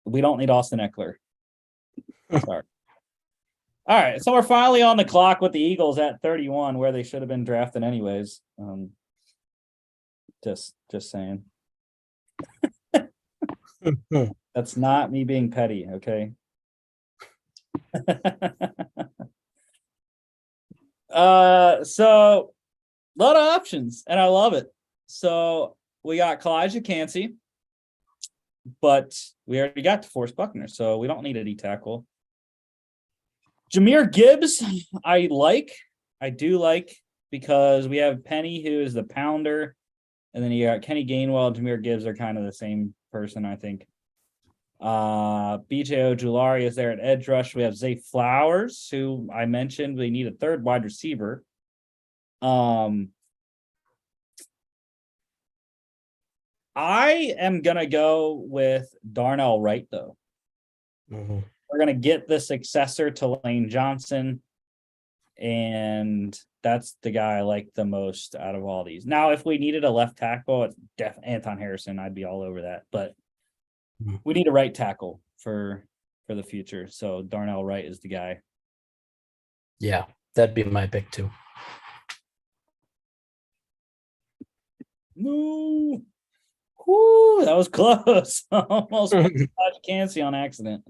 We don't need Austin Eckler. Sorry. All right, so we're finally on the clock with the Eagles at 31, where they should have been drafted anyways. Just saying. That's not me being petty, okay? So a lot of options, and I love it. So we got Kalijah Cansey, but we already got DeForest Buckner, so we don't need a D tackle. Jahmyr Gibbs, I do like, because we have Penny, who is the pounder, and then you got Kenny Gainwell and Jahmyr Gibbs are kind of the same person, I think. BJ Ojulari is there at edge rush. We have Zay Flowers, who I mentioned we need a 3rd wide receiver. I am gonna go with Darnell Wright, though. We're gonna get the successor to Lane Johnson, and that's the guy I like the most out of all these. Now, if we needed a left tackle, it's Anton Harrison. I'd be all over that, but we need a right tackle for the future. So Darnell Wright is the guy. Yeah, that'd be my pick too. No. Whoo, that was close. Almost Cansey on accident.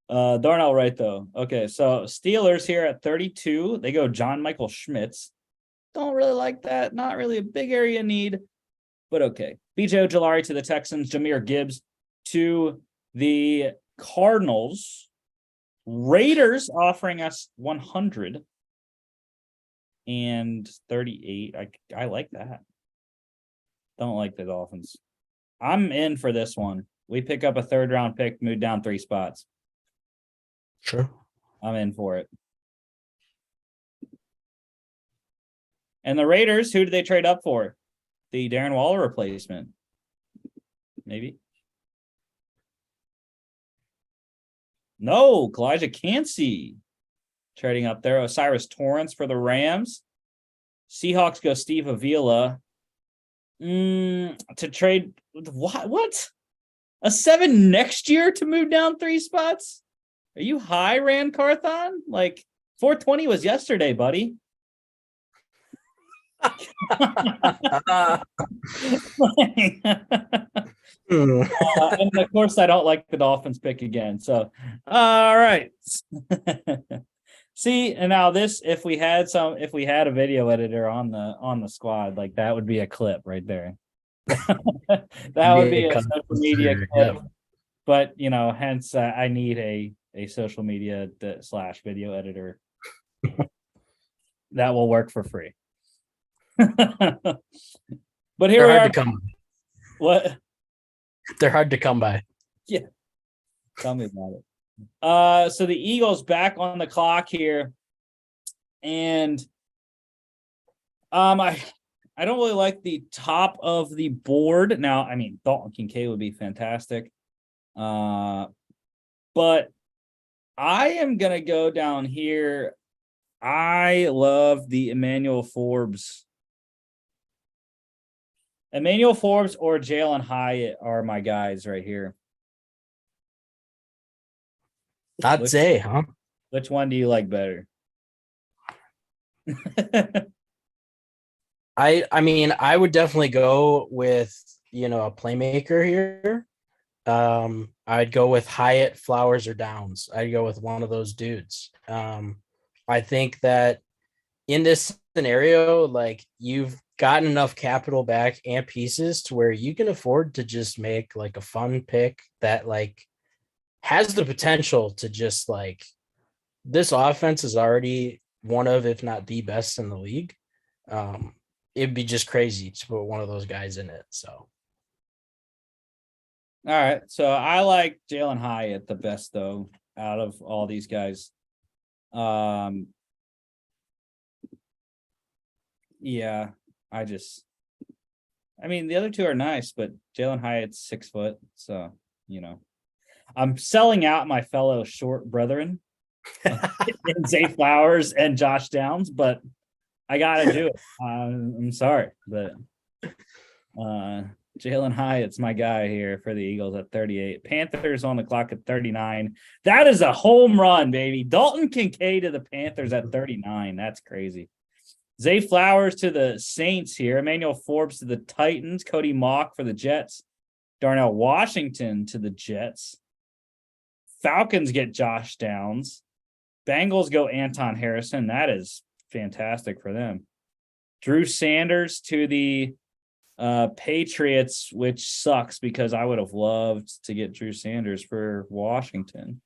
Darnell Wright, though. Okay, so Steelers here at 32. They go John Michael Schmitz. Don't really like that. Not really a big area need, but okay. BJ Ojulari to the Texans. Jahmyr Gibbs to the Cardinals. Raiders offering us 100. and 38. I like that. Don't like the Dolphins. I'm in for this one. We pick up a 3rd round pick, move down 3 spots. Sure. I'm in for it. And the Raiders, who did they trade up for? The Darren Waller replacement. Maybe. No, Elijah Cansey trading up there. Osiris Torrance for the Rams. Seahawks go Steve Avila. To trade what? A 7 next year to move down 3 spots? Are you high, Rand Carthon? Like 420 was yesterday, buddy. And of course, I don't like the Dolphins pick again. So, all right. See, and now this, if we had a video editor on the squad, like that would be a clip right there. That would be a social media clip. Yeah. But hence I need a social media / video editor that will work for free. But here They're we hard to come by. What? They're hard to come by. Yeah. Tell me about it. So the Eagles back on the clock here. And I don't really like the top of the board. Now, I mean, Dalton Kincaid would be fantastic. But I am going to go down here. I love the Emmanuel Forbes. Emmanuel Forbes or Jalen Hyatt are my guys right here. I'd say, huh? Which one do you like better? I mean, I would definitely go with, a playmaker here. I'd go with Hyatt, Flowers, or Downs. I'd go with one of those dudes. I think that in this scenario, like, you've gotten enough capital back and pieces to where you can afford to just make like a fun pick that like has the potential to just like, this offense is already one of, if not the best in the league. It'd be just crazy to put one of those guys in it. So. All right. So I like Jalen Hyatt the best though, out of all these guys. Yeah, I mean, the other two are nice, but Jalen Hyatt's 6 foot. So, I'm selling out my fellow short brethren, Zay Flowers and Josh Downs, but I got to do it. I'm sorry, but Jalen Hyatt's my guy here for the Eagles at 38. Panthers on the clock at 39. That is a home run, baby. Dalton Kincaid to the Panthers at 39. That's crazy. Zay Flowers to the Saints here. Emmanuel Forbes to the Titans. Cody Mock for the Jets. Darnell Washington to the Jets. Falcons get Josh Downs. Bengals go Anton Harrison. That is fantastic for them. Drew Sanders to the Patriots, which sucks because I would have loved to get Drew Sanders for Washington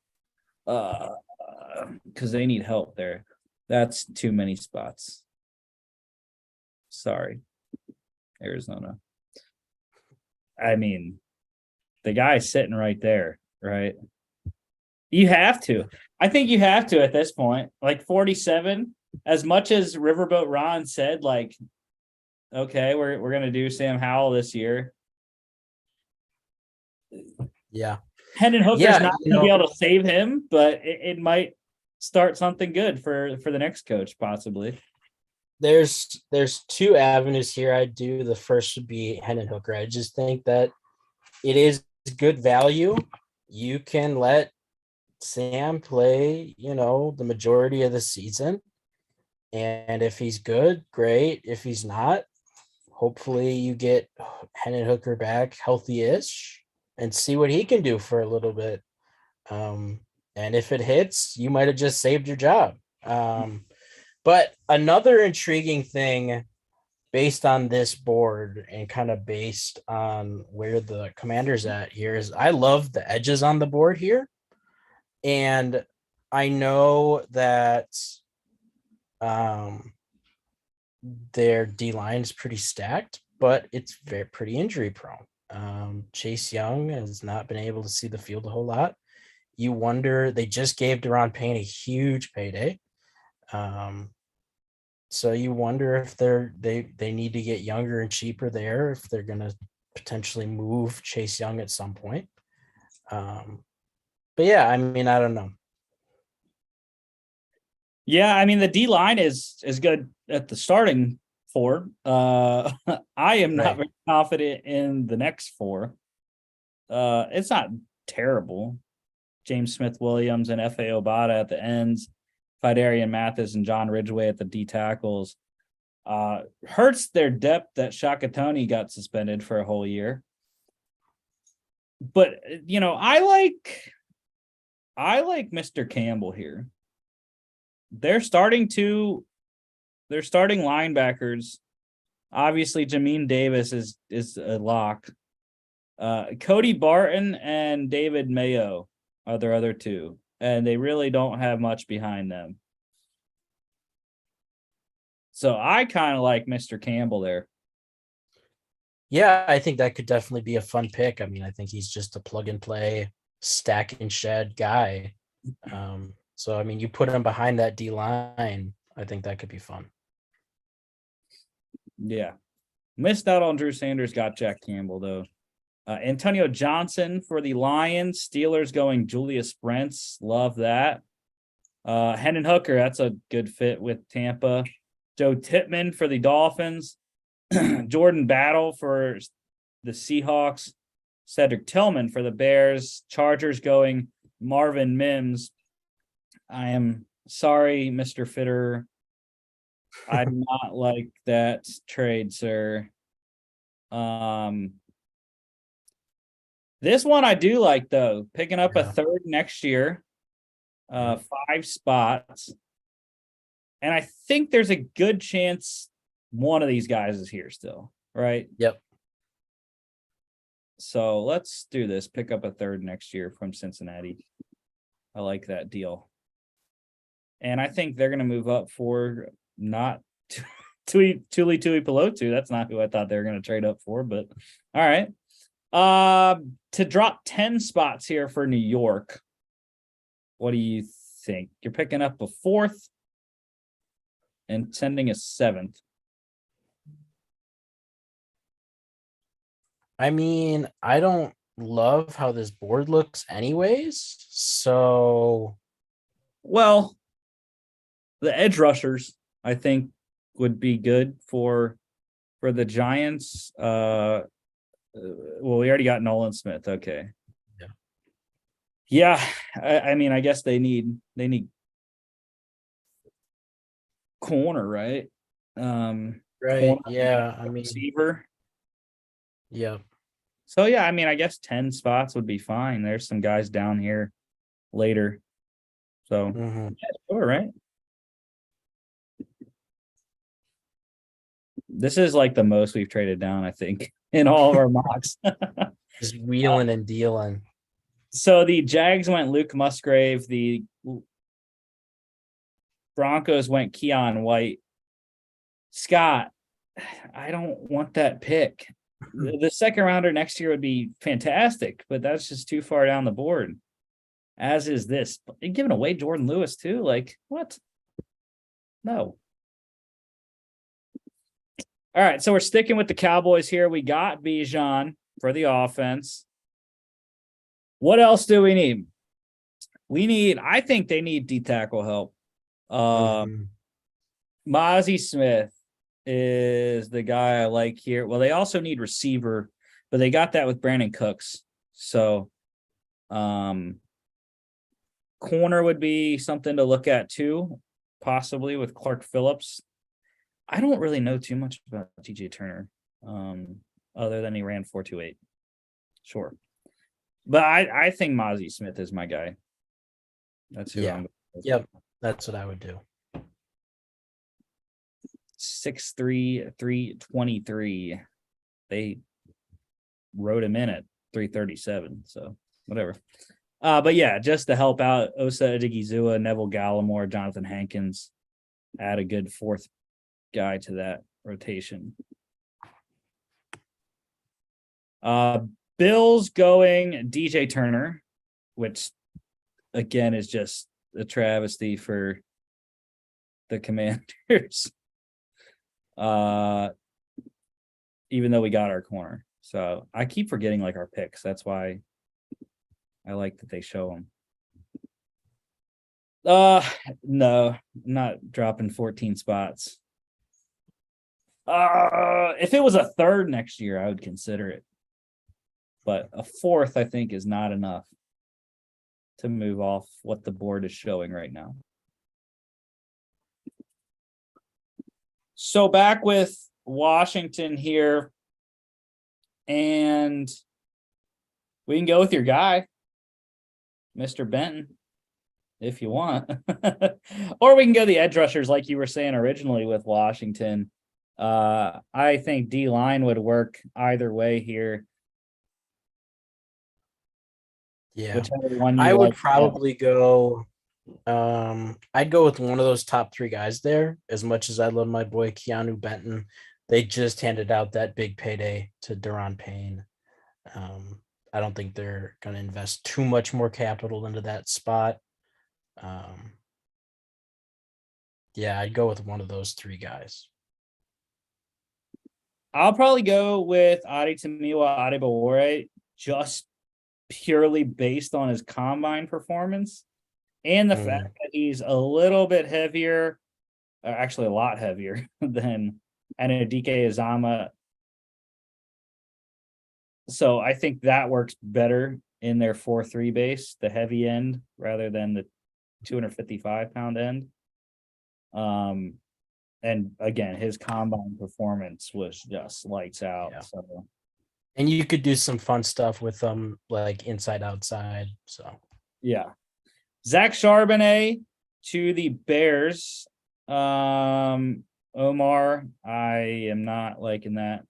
because they need help there. That's too many spots. Sorry, Arizona. I mean, the guy's sitting right there, right? You have to. I think you have to at this point. Like 47, as much as Riverboat Ron said, like, okay, we're gonna do Sam Howell this year. Yeah. Hendon Hooker's not gonna be able to save him, but it might start something good for the next coach, possibly. There's 2 avenues here. I do. The first would be Hendon Hooker. I just think that it is good value. You can let Sam play, the majority of the season. And if he's good, great. If he's not, hopefully you get Hendon Hooker back healthy-ish and see what he can do for a little bit. And if it hits, you might have just saved your job. But another intriguing thing based on this board and kind of based on where the Commander's at here is I love the edges on the board here. And I know that their D line is pretty stacked, but it's pretty injury prone. Chase Young has not been able to see the field a whole lot. You wonder, they just gave Deron Payne a huge payday. So you wonder if they need to get younger and cheaper there, if they're going to potentially move Chase Young at some point. But yeah, I mean, I don't know. Yeah, I mean the D line is good at the starting four. I am not Right. very confident in the next four. It's not terrible. James Smith Williams and F.A. Obata at the ends, Fidarian Mathis and John Ridgway at the D tackles. Hurts their depth that Shakatoni got suspended for a whole year. But I like Mr. Campbell here. They're starting linebackers. Obviously, Jamin Davis is a lock. Cody Barton and David Mayo are their other two, and they really don't have much behind them. So I kind of like Mr. Campbell there. Yeah, I think that could definitely be a fun pick. I mean, I think he's just a plug and play, stack and shed guy. So, I mean, you put him behind that D line, I think that could be fun. Yeah. Missed out on Drew Sanders, got Jack Campbell, though. Antonio Johnson for the Lions. Steelers going Julius Brents. Love that. Hendon Hooker, that's a good fit with Tampa. Joe Tippmann for the Dolphins. Jordan Battle for the Seahawks. Cedric Tillman for the Bears. Chargers going Marvin Mims. I am sorry, Mr. Fitter. I do not like that trade, sir. This one I do like, though. Picking up a third next year. 5 spots. And I think there's a good chance one of these guys is here still, right? Yep. So let's do this. Pick up a third next year from Cincinnati. I like that deal. And I think they're going to move up for not Tuli Pelotu. That's not who I thought they were going to trade up for, but all right. To drop 10 spots here for New York. What do you think? You're picking up a 4th and sending a 7th. I mean, I don't love how this board looks anyways. So, well, the edge rushers, I think, would be good for the Giants. Well, we already got Nolan Smith. Okay. Yeah. I mean, I guess they need corner, right? right. Corner, Yeah. I mean, receiver. Yeah. So, yeah, I mean, I guess 10 spots would be fine. There's some guys down here later. So, yeah, sure, right? This is like the most we've traded down, I think, in all of our mocks. Just wheeling and dealing. So the Jags went Luke Musgrave. The Broncos went Keon White. Scott, I don't want that pick. The second rounder next year would be fantastic, but that's just too far down the board. As is this. You're giving away Jordan Lewis too? Like, what? No. All right, so we're sticking with the Cowboys here. We got Bijan for the offense. What else do we need? I think they need D-tackle help. Mozzie Smith is the guy I like here. Well, they also need receiver, but they got that with Brandon Cooks. So, corner would be something to look at too, possibly with Clark Phillips. I don't really know too much about TJ Turner, other than he ran 4.28. Sure. But I think Mozzie Smith is my guy. That's who I'm. Yep. That's what I would do. 6'3", 323. They wrote him in at 337. So whatever. But yeah, just to help out Osa Odigizua, Neville Gallimore, Jonathan Hankins, add a good fourth guy to that rotation. Bills going DJ Turner, which again is just a travesty for the Commanders. Even though we got our corner. So I keep forgetting like our picks. That's why I like that they show them. No, I'm not dropping 14 spots. If it was a third next year, I would consider it. But a fourth, I think, is not enough to move off what the board is showing right now. So back with Washington here. And we can go with your guy, Mr. Benton, if you want. Or we can go the edge rushers like you were saying originally with Washington. I think D-line would work either way here. Yeah. Whichever one you I would like. probably go I'd go with one of those top 3 guys there. As much as I love my boy Keanu Benton, they just handed out that big payday to Daron Payne. I don't think they're going to invest too much more capital into that spot. Yeah, I'd go with one of those 3 guys. I'll probably go with Adi Tamiwa Adebawore just purely based on his combine performance and the fact that he's a little bit heavier, actually a lot heavier than Anudike Uzama. So I think that works better in their 4-3 base, the heavy end, rather than the 255-pound end. And again, his combine performance was just lights out. Yeah. So, and you could do some fun stuff with them, like inside outside. So yeah. Zach Charbonnet to the Bears. Omar, I am not liking that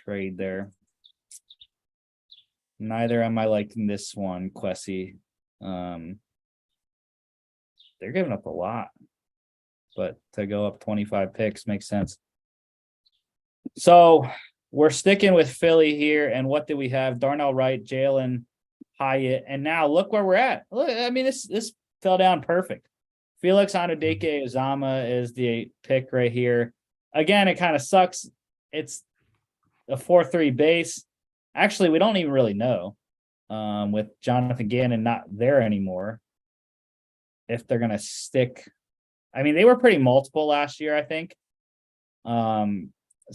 trade there. Neither am I liking this one, Quessy. They're giving up a lot, but to go up 25 picks makes sense. So we're sticking with Philly here. And what do we have? Darnell Wright, Jalen Hyatt. And now look where we're at. Look, I mean, this fell down perfect. Felix Anudike Uzama is the pick right here. Again, it kind of sucks. It's a 4-3 base. Actually, we don't even really know with Jonathan Gannon not there anymore if they're going to stick. I mean, they were pretty multiple last year, I think. So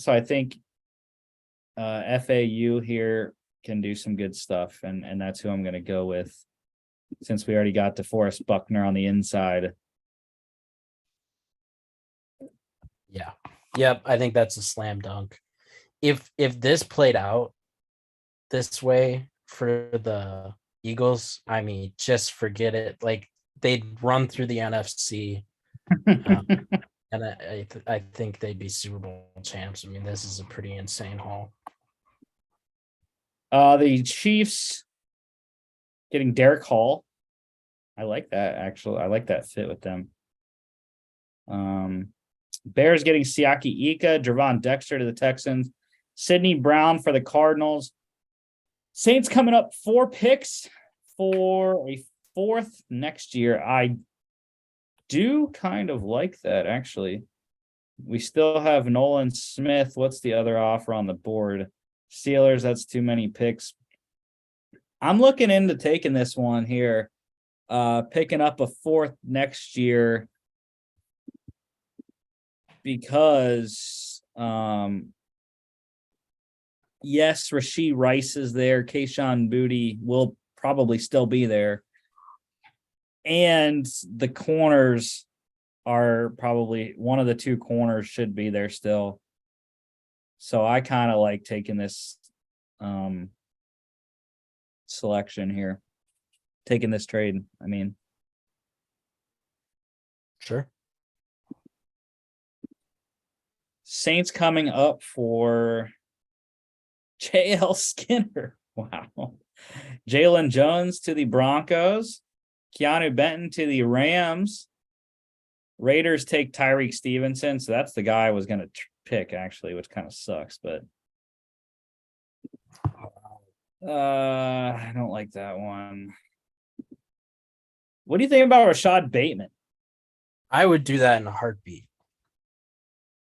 I think FAU here can do some good stuff, and that's who I'm going to go with since we already got DeForest Buckner on the inside. yeah. Yep, I think that's a slam dunk. If this played out this way for the Eagles, I mean, just forget it. Like they'd run through the NFC, and I think they'd be Super Bowl champs. I mean, this is a pretty insane haul. The Chiefs getting Derek Hall. I like that, actually. I like that fit with them. Bears getting Siaki Ika, Javon Dexter to the Texans, Sidney Brown for the Cardinals. Saints coming up 4 picks for a 4th next year. I do kind of like that, actually. We still have Nolan Smith. What's the other offer on the board? Steelers, that's too many picks. I'm looking into taking this one here, picking up a 4th next year because, yes, Rashee Rice is there. Kayshon Boutte will probably still be there. And the corners are probably one of the 2 corners should be there still. So I kind of like taking this selection here, taking this trade. I mean, Sure. Saints coming up for JL Skinner. Wow. Jalen Jones to the Broncos. Keanu Benton to the Rams. Raiders take Tyreek Stevenson, so that's the guy I was going to pick, actually, which kind of sucks, but I don't like that one. What do you think about Rashad Bateman? I would do that in a heartbeat.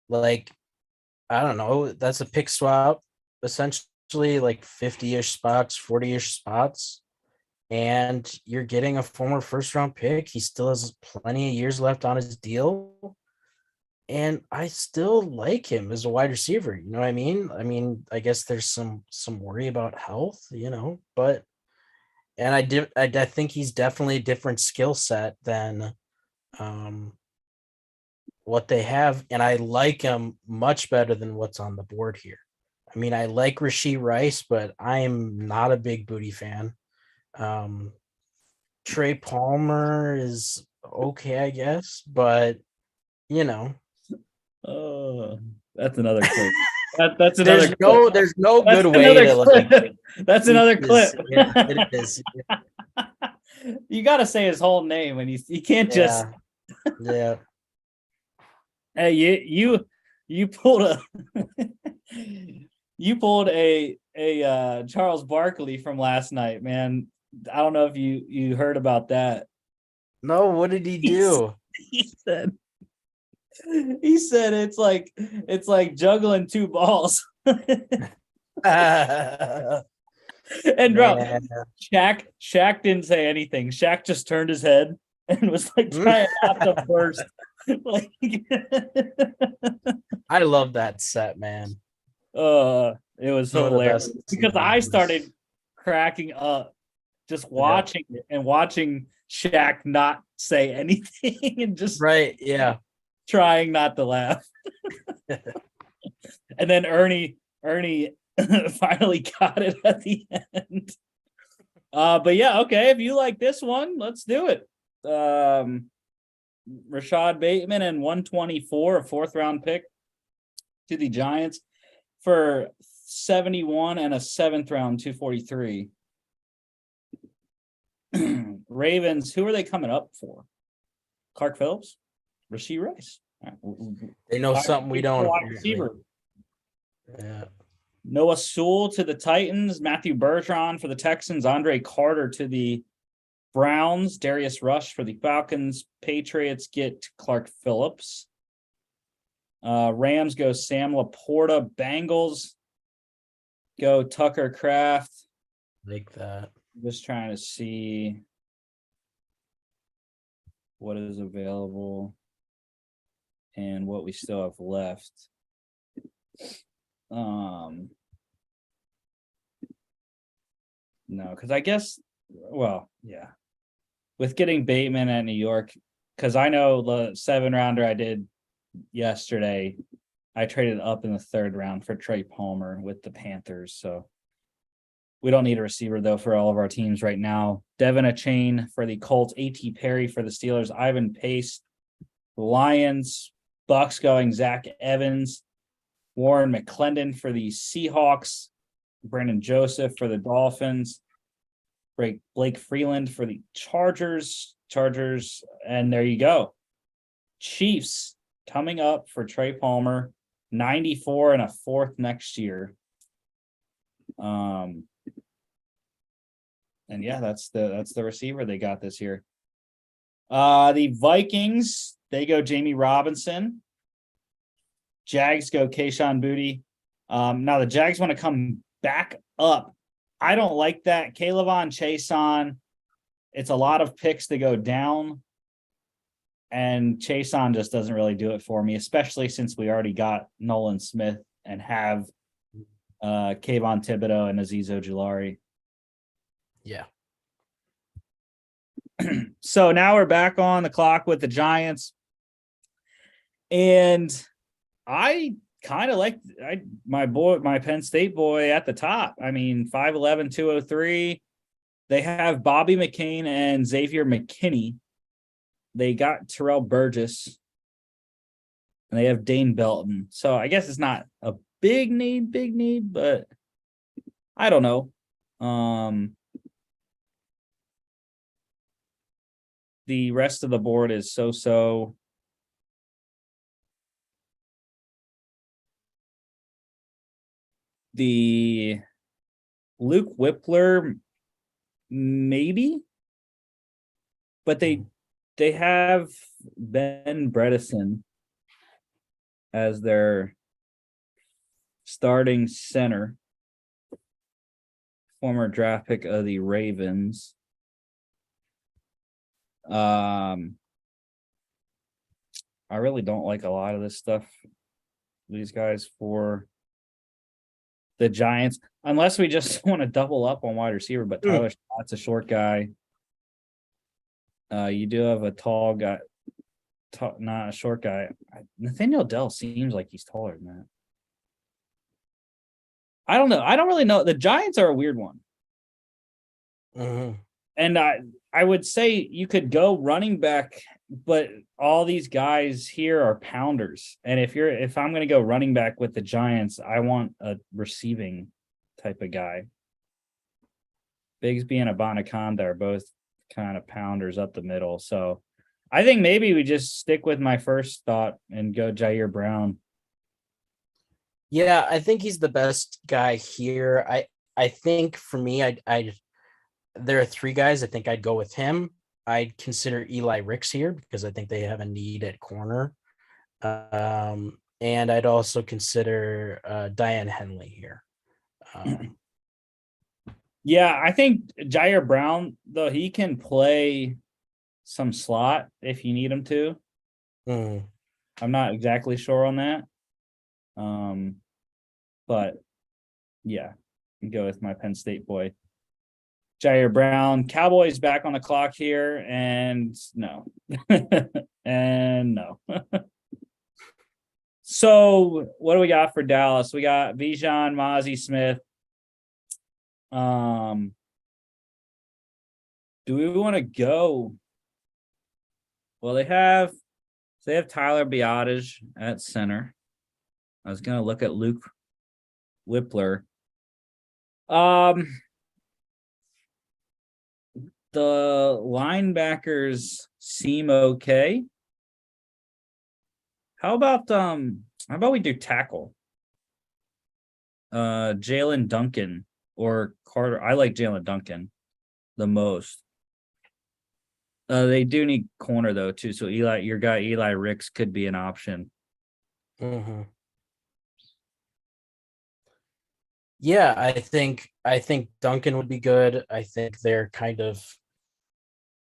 Like, I don't know. That's a pick swap, essentially, like 50-ish spots, 40-ish spots. And you're getting a former first-round pick. He still has plenty of years left on his deal. And I still like him as a wide receiver. You know what I mean? I mean, I guess there's some worry about health, but and I think he's definitely a different skill set than what they have, and I like him much better than what's on the board here. I mean, I like Rashee Rice, but I am not a big Booty fan. Trey Palmer is okay, I guess, but That's another clip. That's another clip. there's no That's good way to clip. That's another clip. Yeah, it is. You got to say his whole name, and you can't just. Yeah. Hey, you pulled a you pulled a Charles Barkley from last night, man. I don't know if you heard about that. No, what did he do? He said it's like juggling two balls. And bro, Shaq didn't say anything. Shaq just turned his head and was like trying not to burst. Like, I love that set, man. It was One of the hilarious best because I started cracking up just watching it and watching Shaq not say anything and just trying not to laugh. And then Ernie finally got it at the end. But yeah, okay, if you like this one, let's do it. Rashad Bateman and 124, a fourth round pick to the Giants for 71 and a seventh round 243. Ravens, who are they coming up for? Clark Phillips, Rashee Rice. Right. They know something we don't. Receiver. Yeah. Noah Sewell to the Titans, Matthew Bergeron for the Texans, Andre Carter to the Browns, Darius Rush for the Falcons. Patriots get Clark Phillips. Rams go Sam Laporta. Bengals go Tucker Kraft. Like that. Just trying to see what is available and what we still have left. No, because I guess, well, yeah. With getting Bateman at New York, because I know the 7-rounder I did yesterday, I traded up in the 3rd round for Trey Palmer with the Panthers. So we don't need a receiver, though, for all of our teams right now. Devin Achane for the Colts, A.T. Perry for the Steelers, Ivan Pace, Lions, Bucks going Zach Evans, Warren McClendon for the Seahawks, Brandon Joseph for the Dolphins, Blake Freeland for the Chargers, and there you go. Chiefs coming up for Trey Palmer, 94 and a 4th next year. And yeah, that's the receiver they got this year. The Vikings, they go Jamie Robinson. Jags go Kayshon Boutte. Now the Jags want to come back up. I don't like that. Kayvon Chason, it's a lot of picks to go down. And Chason just doesn't really do it for me, especially since we already got Nolan Smith and have Kayvon Thibodeau and Azeez Ojulari. Yeah. So now we're back on the clock with the Giants. And I kind of like my Penn State boy at the top. I mean, 5'11", 203. They have Bobby McCain and Xavier McKinney. They got Terrell Burgess. And they have Dane Belton. So I guess it's not a big need, but I don't know. The rest of the board is so-so. The Luke Whippler, maybe, but they have Ben Bredesen as their starting center, former draft pick of the Ravens. I really don't like a lot of this stuff, these guys for the Giants, unless we just want to double up on wide receiver. But Tyler Scott's a short guy. You do have a tall guy, not a short guy. Nathaniel Dell seems like he's taller than that. I don't know. I don't really know. The Giants are a weird one. And I would say you could go running back, but all these guys here are pounders. And if I'm going to go running back with the Giants, I want a receiving type of guy. Bigsby and Abanikanda are both kind of pounders up the middle. So I think maybe we just stick with my first thought and go Jair Brown. Yeah, I think he's the best guy here. I think for me, I there are three guys. I think I'd go with him. I'd consider Eli Ricks here because I think they have a need at corner. And I'd also consider Diane Henley here. Yeah, I think Jair Brown, though, he can play some slot if you need him to. I'm not exactly sure on that. But yeah, go with my Penn State boy. Jair Brown. Cowboys back on the clock here, and no. And no. So what do we got for Dallas? We got Bijan, Mozzie Smith. Do we want to go? Well, they have Tyler Biadasz at center. I was gonna look at Luke Whippler. The linebackers seem okay. How about we do tackle? Jalen Duncan or Carter. I like Jalen Duncan the most. They do need corner though too. So your guy Eli Ricks could be an option. Yeah, I think Duncan would be good. I think they're kind of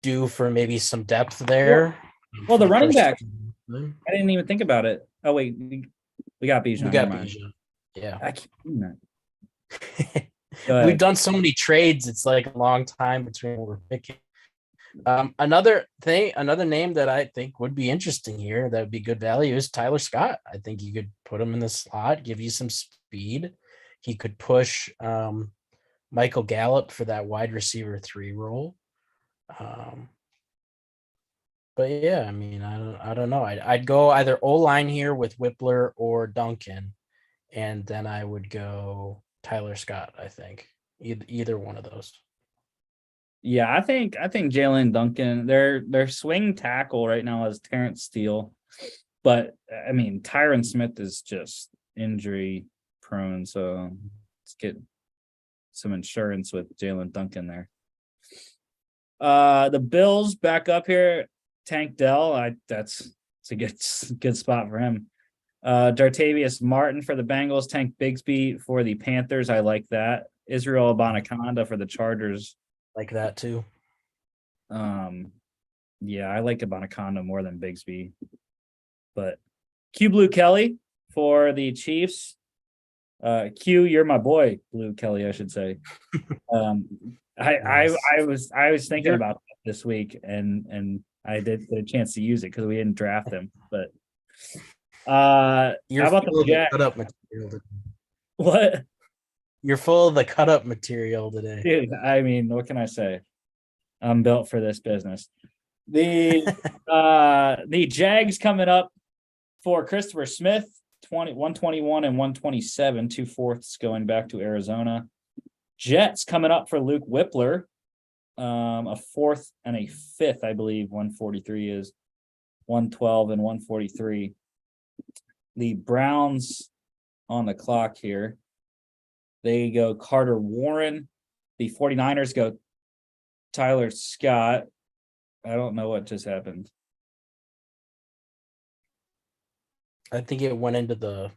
due for maybe some depth there. Well, the running back. I didn't even think about it. Oh wait, we got Bijan. We got Bijan. Yeah. I keep doing that. We've done so many trades. It's like a long time between what we're picking. Another name that I think would be interesting here that would be good value is Tyler Scott. I think you could put him in the slot, give you some speed. He could push Michael Gallup for that wide receiver 3 role. But yeah, I mean, I don't know. I'd go either O-line here with Whippler or Duncan, and then I would go Tyler Scott. I think either one of those. Yeah, I think Jalen Duncan, their swing tackle right now is Terrence Steele, but I mean Tyron Smith is just injury prone, so let's get some insurance with Jalen Duncan there. The Bills back up here. Tank Dell, that's a good spot for him. Dartavius Martin for the Bengals, Tank Bigsby for the Panthers. I like that. Israel Abanikanda for the Chargers. Like that too. Yeah, I like Abanikanda more than Bigsby. But Q Blue Kelly for the Chiefs. Q, you're my boy, Blue Kelly, I should say. I was thinking about that this week, and I did get a chance to use it because we didn't draft him. But how about the Jack? Cut up material today. What? You're full of the cut up material today. Dude, I mean, what can I say? I'm built for this business. The Jags coming up for Christopher Smith, 121 and 127, 2 fourths going back to Arizona. Jets coming up for Luke Whippler, a fourth and a fifth, I believe. 143 is 112 and 143. The Browns on the clock here. They go Carter Warren. The 49ers go Tyler Scott. I don't know what just happened. I think it went into the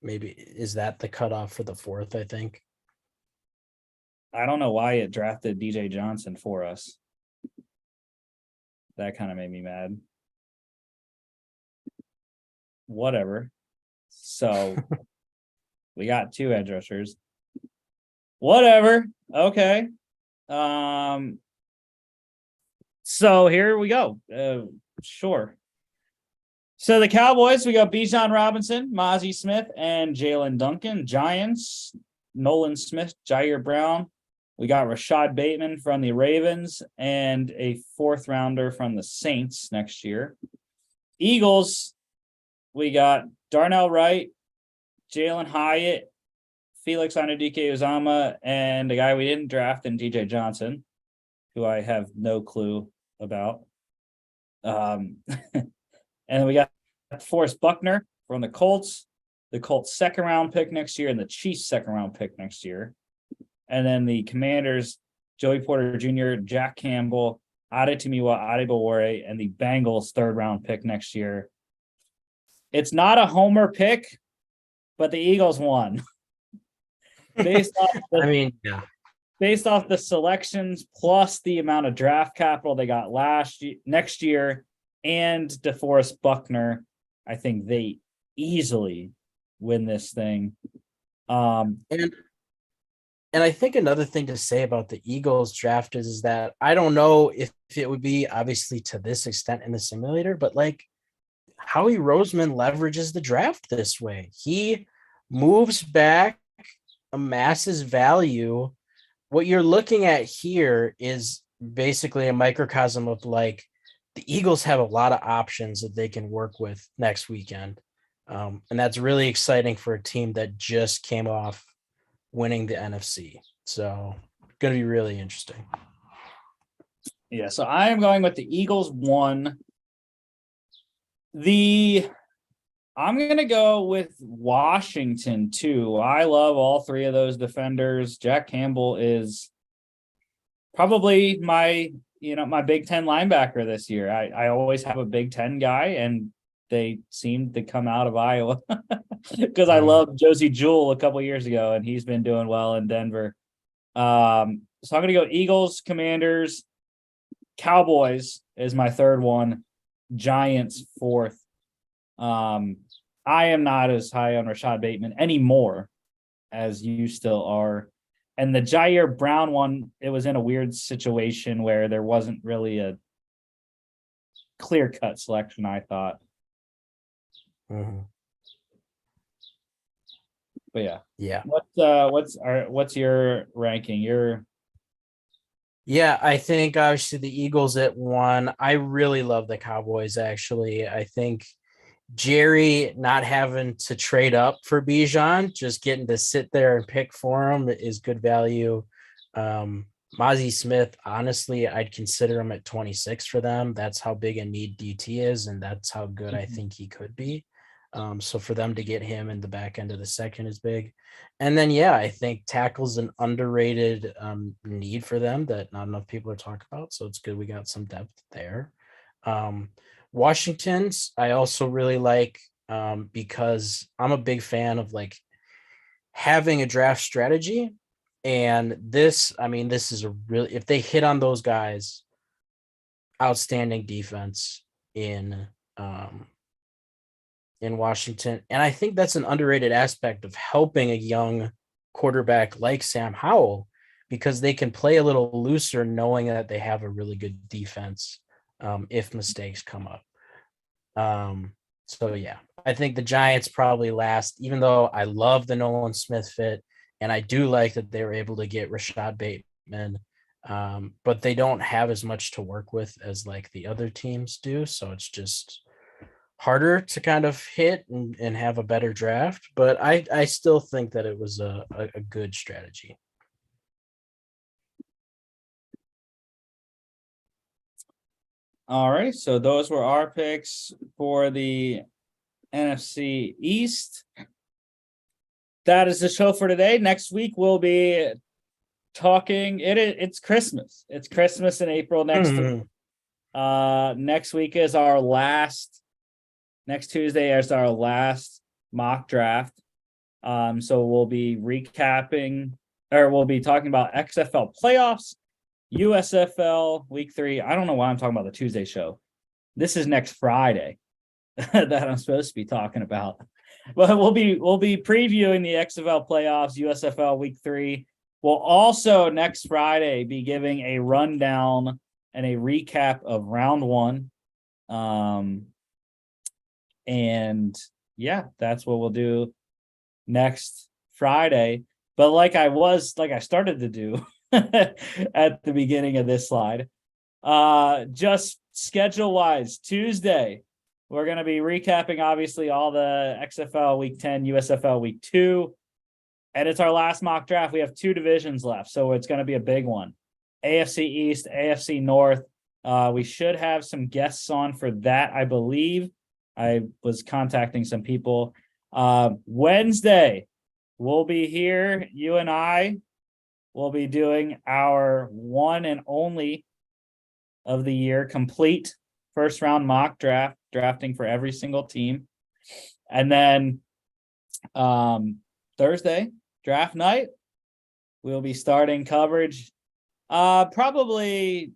maybe is that the cutoff for the 4th, I think. I don't know why it drafted DJ Johnson for us. That kind of made me mad. Whatever. So we got 2 edge rushers. Whatever. Okay. So here we go. Sure. So the Cowboys, we got Bijan Robinson, Mozzie Smith, and Jalen Duncan. Giants, Nolan Smith, Jair Brown. We got Rashad Bateman from the Ravens and a 4th rounder from the Saints next year. Eagles, we got Darnell Wright, Jalen Hyatt, Felix Anudike-Uzomah, and the guy we didn't draft in DJ Johnson, who I have no clue about. And we got Forrest Buckner from the Colts 2nd round pick next year, and the Chiefs 2nd round pick next year. And then the Commanders, Joey Porter Jr., Jack Campbell, Adetomiwa Adebawore, and the Bengals 3rd round pick next year. It's not a homer pick, but the Eagles won. Based off the selections plus the amount of draft capital they got next year, and DeForest Buckner, I think they easily win this thing. And I think another thing to say about the Eagles draft is that I don't know if it would be obviously to this extent in the simulator, but like Howie Roseman leverages the draft this way. He moves back, amasses value. What you're looking at here is basically a microcosm of like the Eagles have a lot of options that they can work with next weekend. And that's really exciting for a team that just came off winning the NFC. So going to be really interesting. Yeah, so I am going with the Eagles 1. I'm going to go with Washington 2. I love all 3 of those defenders. Jack Campbell is probably my Big Ten linebacker this year. I always have a Big Ten guy, and they seem to come out of Iowa because I loved Josie Jewell a couple years ago, and he's been doing well in Denver. So I'm going to go Eagles, Commanders, Cowboys is my 3rd one, Giants 4th. I am not as high on Rashad Bateman anymore as you still are. And the Jair Brown one, it was in a weird situation where there wasn't really a clear-cut selection, I thought. Mm-hmm. But yeah. What's your ranking? Yeah, I think obviously the Eagles at 1. I really love the Cowboys, actually. I think Jerry not having to trade up for Bijan, just getting to sit there and pick for him is good value. Mozzie Smith, honestly, I'd consider him at 26 for them. That's how big a need DT is, and that's how good I think he could be. So for them to get him in the back end of the 2nd is big. And then, I think tackle's an underrated need for them that not enough people are talking about. So it's good we got some depth there. Washington's I also really like because I'm a big fan of like having a draft strategy. And this is a really, if they hit on those guys, outstanding defense in Washington. And I think that's an underrated aspect of helping a young quarterback like Sam Howell, because they can play a little looser knowing that they have a really good defense if mistakes come up. I think the Giants probably last, even though I love the Nolan Smith fit, and I do like that they were able to get Rashad Bateman, but they don't have as much to work with as like the other teams do. So it's just harder to kind of hit and have a better draft. But I still think that it was a good strategy. All right, so those were our picks for the NFC East. that is the show for today. Next week we'll be talking. It's Christmas. It's Christmas in April next. Next week is our last. Next Tuesday is our last mock draft. So we'll be recapping, or we'll be talking about XFL playoffs, USFL week 3. I don't know why I'm talking about the Tuesday show. This is next Friday that I'm supposed to be talking about. But we'll be previewing the XFL playoffs, USFL week 3. We'll also next Friday be giving a rundown and a recap of round 1. And yeah, that's what we'll do next Friday. But like I started to do at the beginning of this slide, just schedule wise, Tuesday, we're going to be recapping obviously all the XFL week 10, USFL week 2, and it's our last mock draft. We have 2 divisions left, so it's going to be a big one. AFC East, AFC North. We should have some guests on for that, I believe. I was contacting some people. Wednesday, we'll be here. You and I will be doing our one and only of the year complete first round mock draft, drafting for every single team. And then Thursday, draft night, we'll be starting coverage. Probably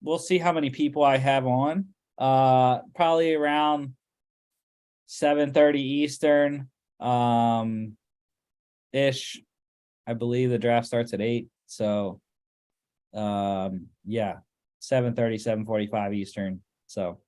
we'll see how many people I have on. Probably around 7:30 Eastern ish. I believe the draft starts at 8. So yeah, 7:30, 7:45 Eastern. So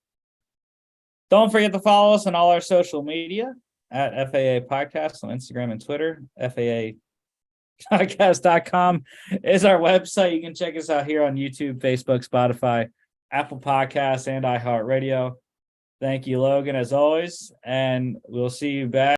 don't forget to follow us on all our social media at FAA Podcast on Instagram and Twitter. FAApodcast.com is our website. You can check us out here on YouTube, Facebook, Spotify, Apple Podcasts, and iHeartRadio. Thank you, Logan, as always, and we'll see you back.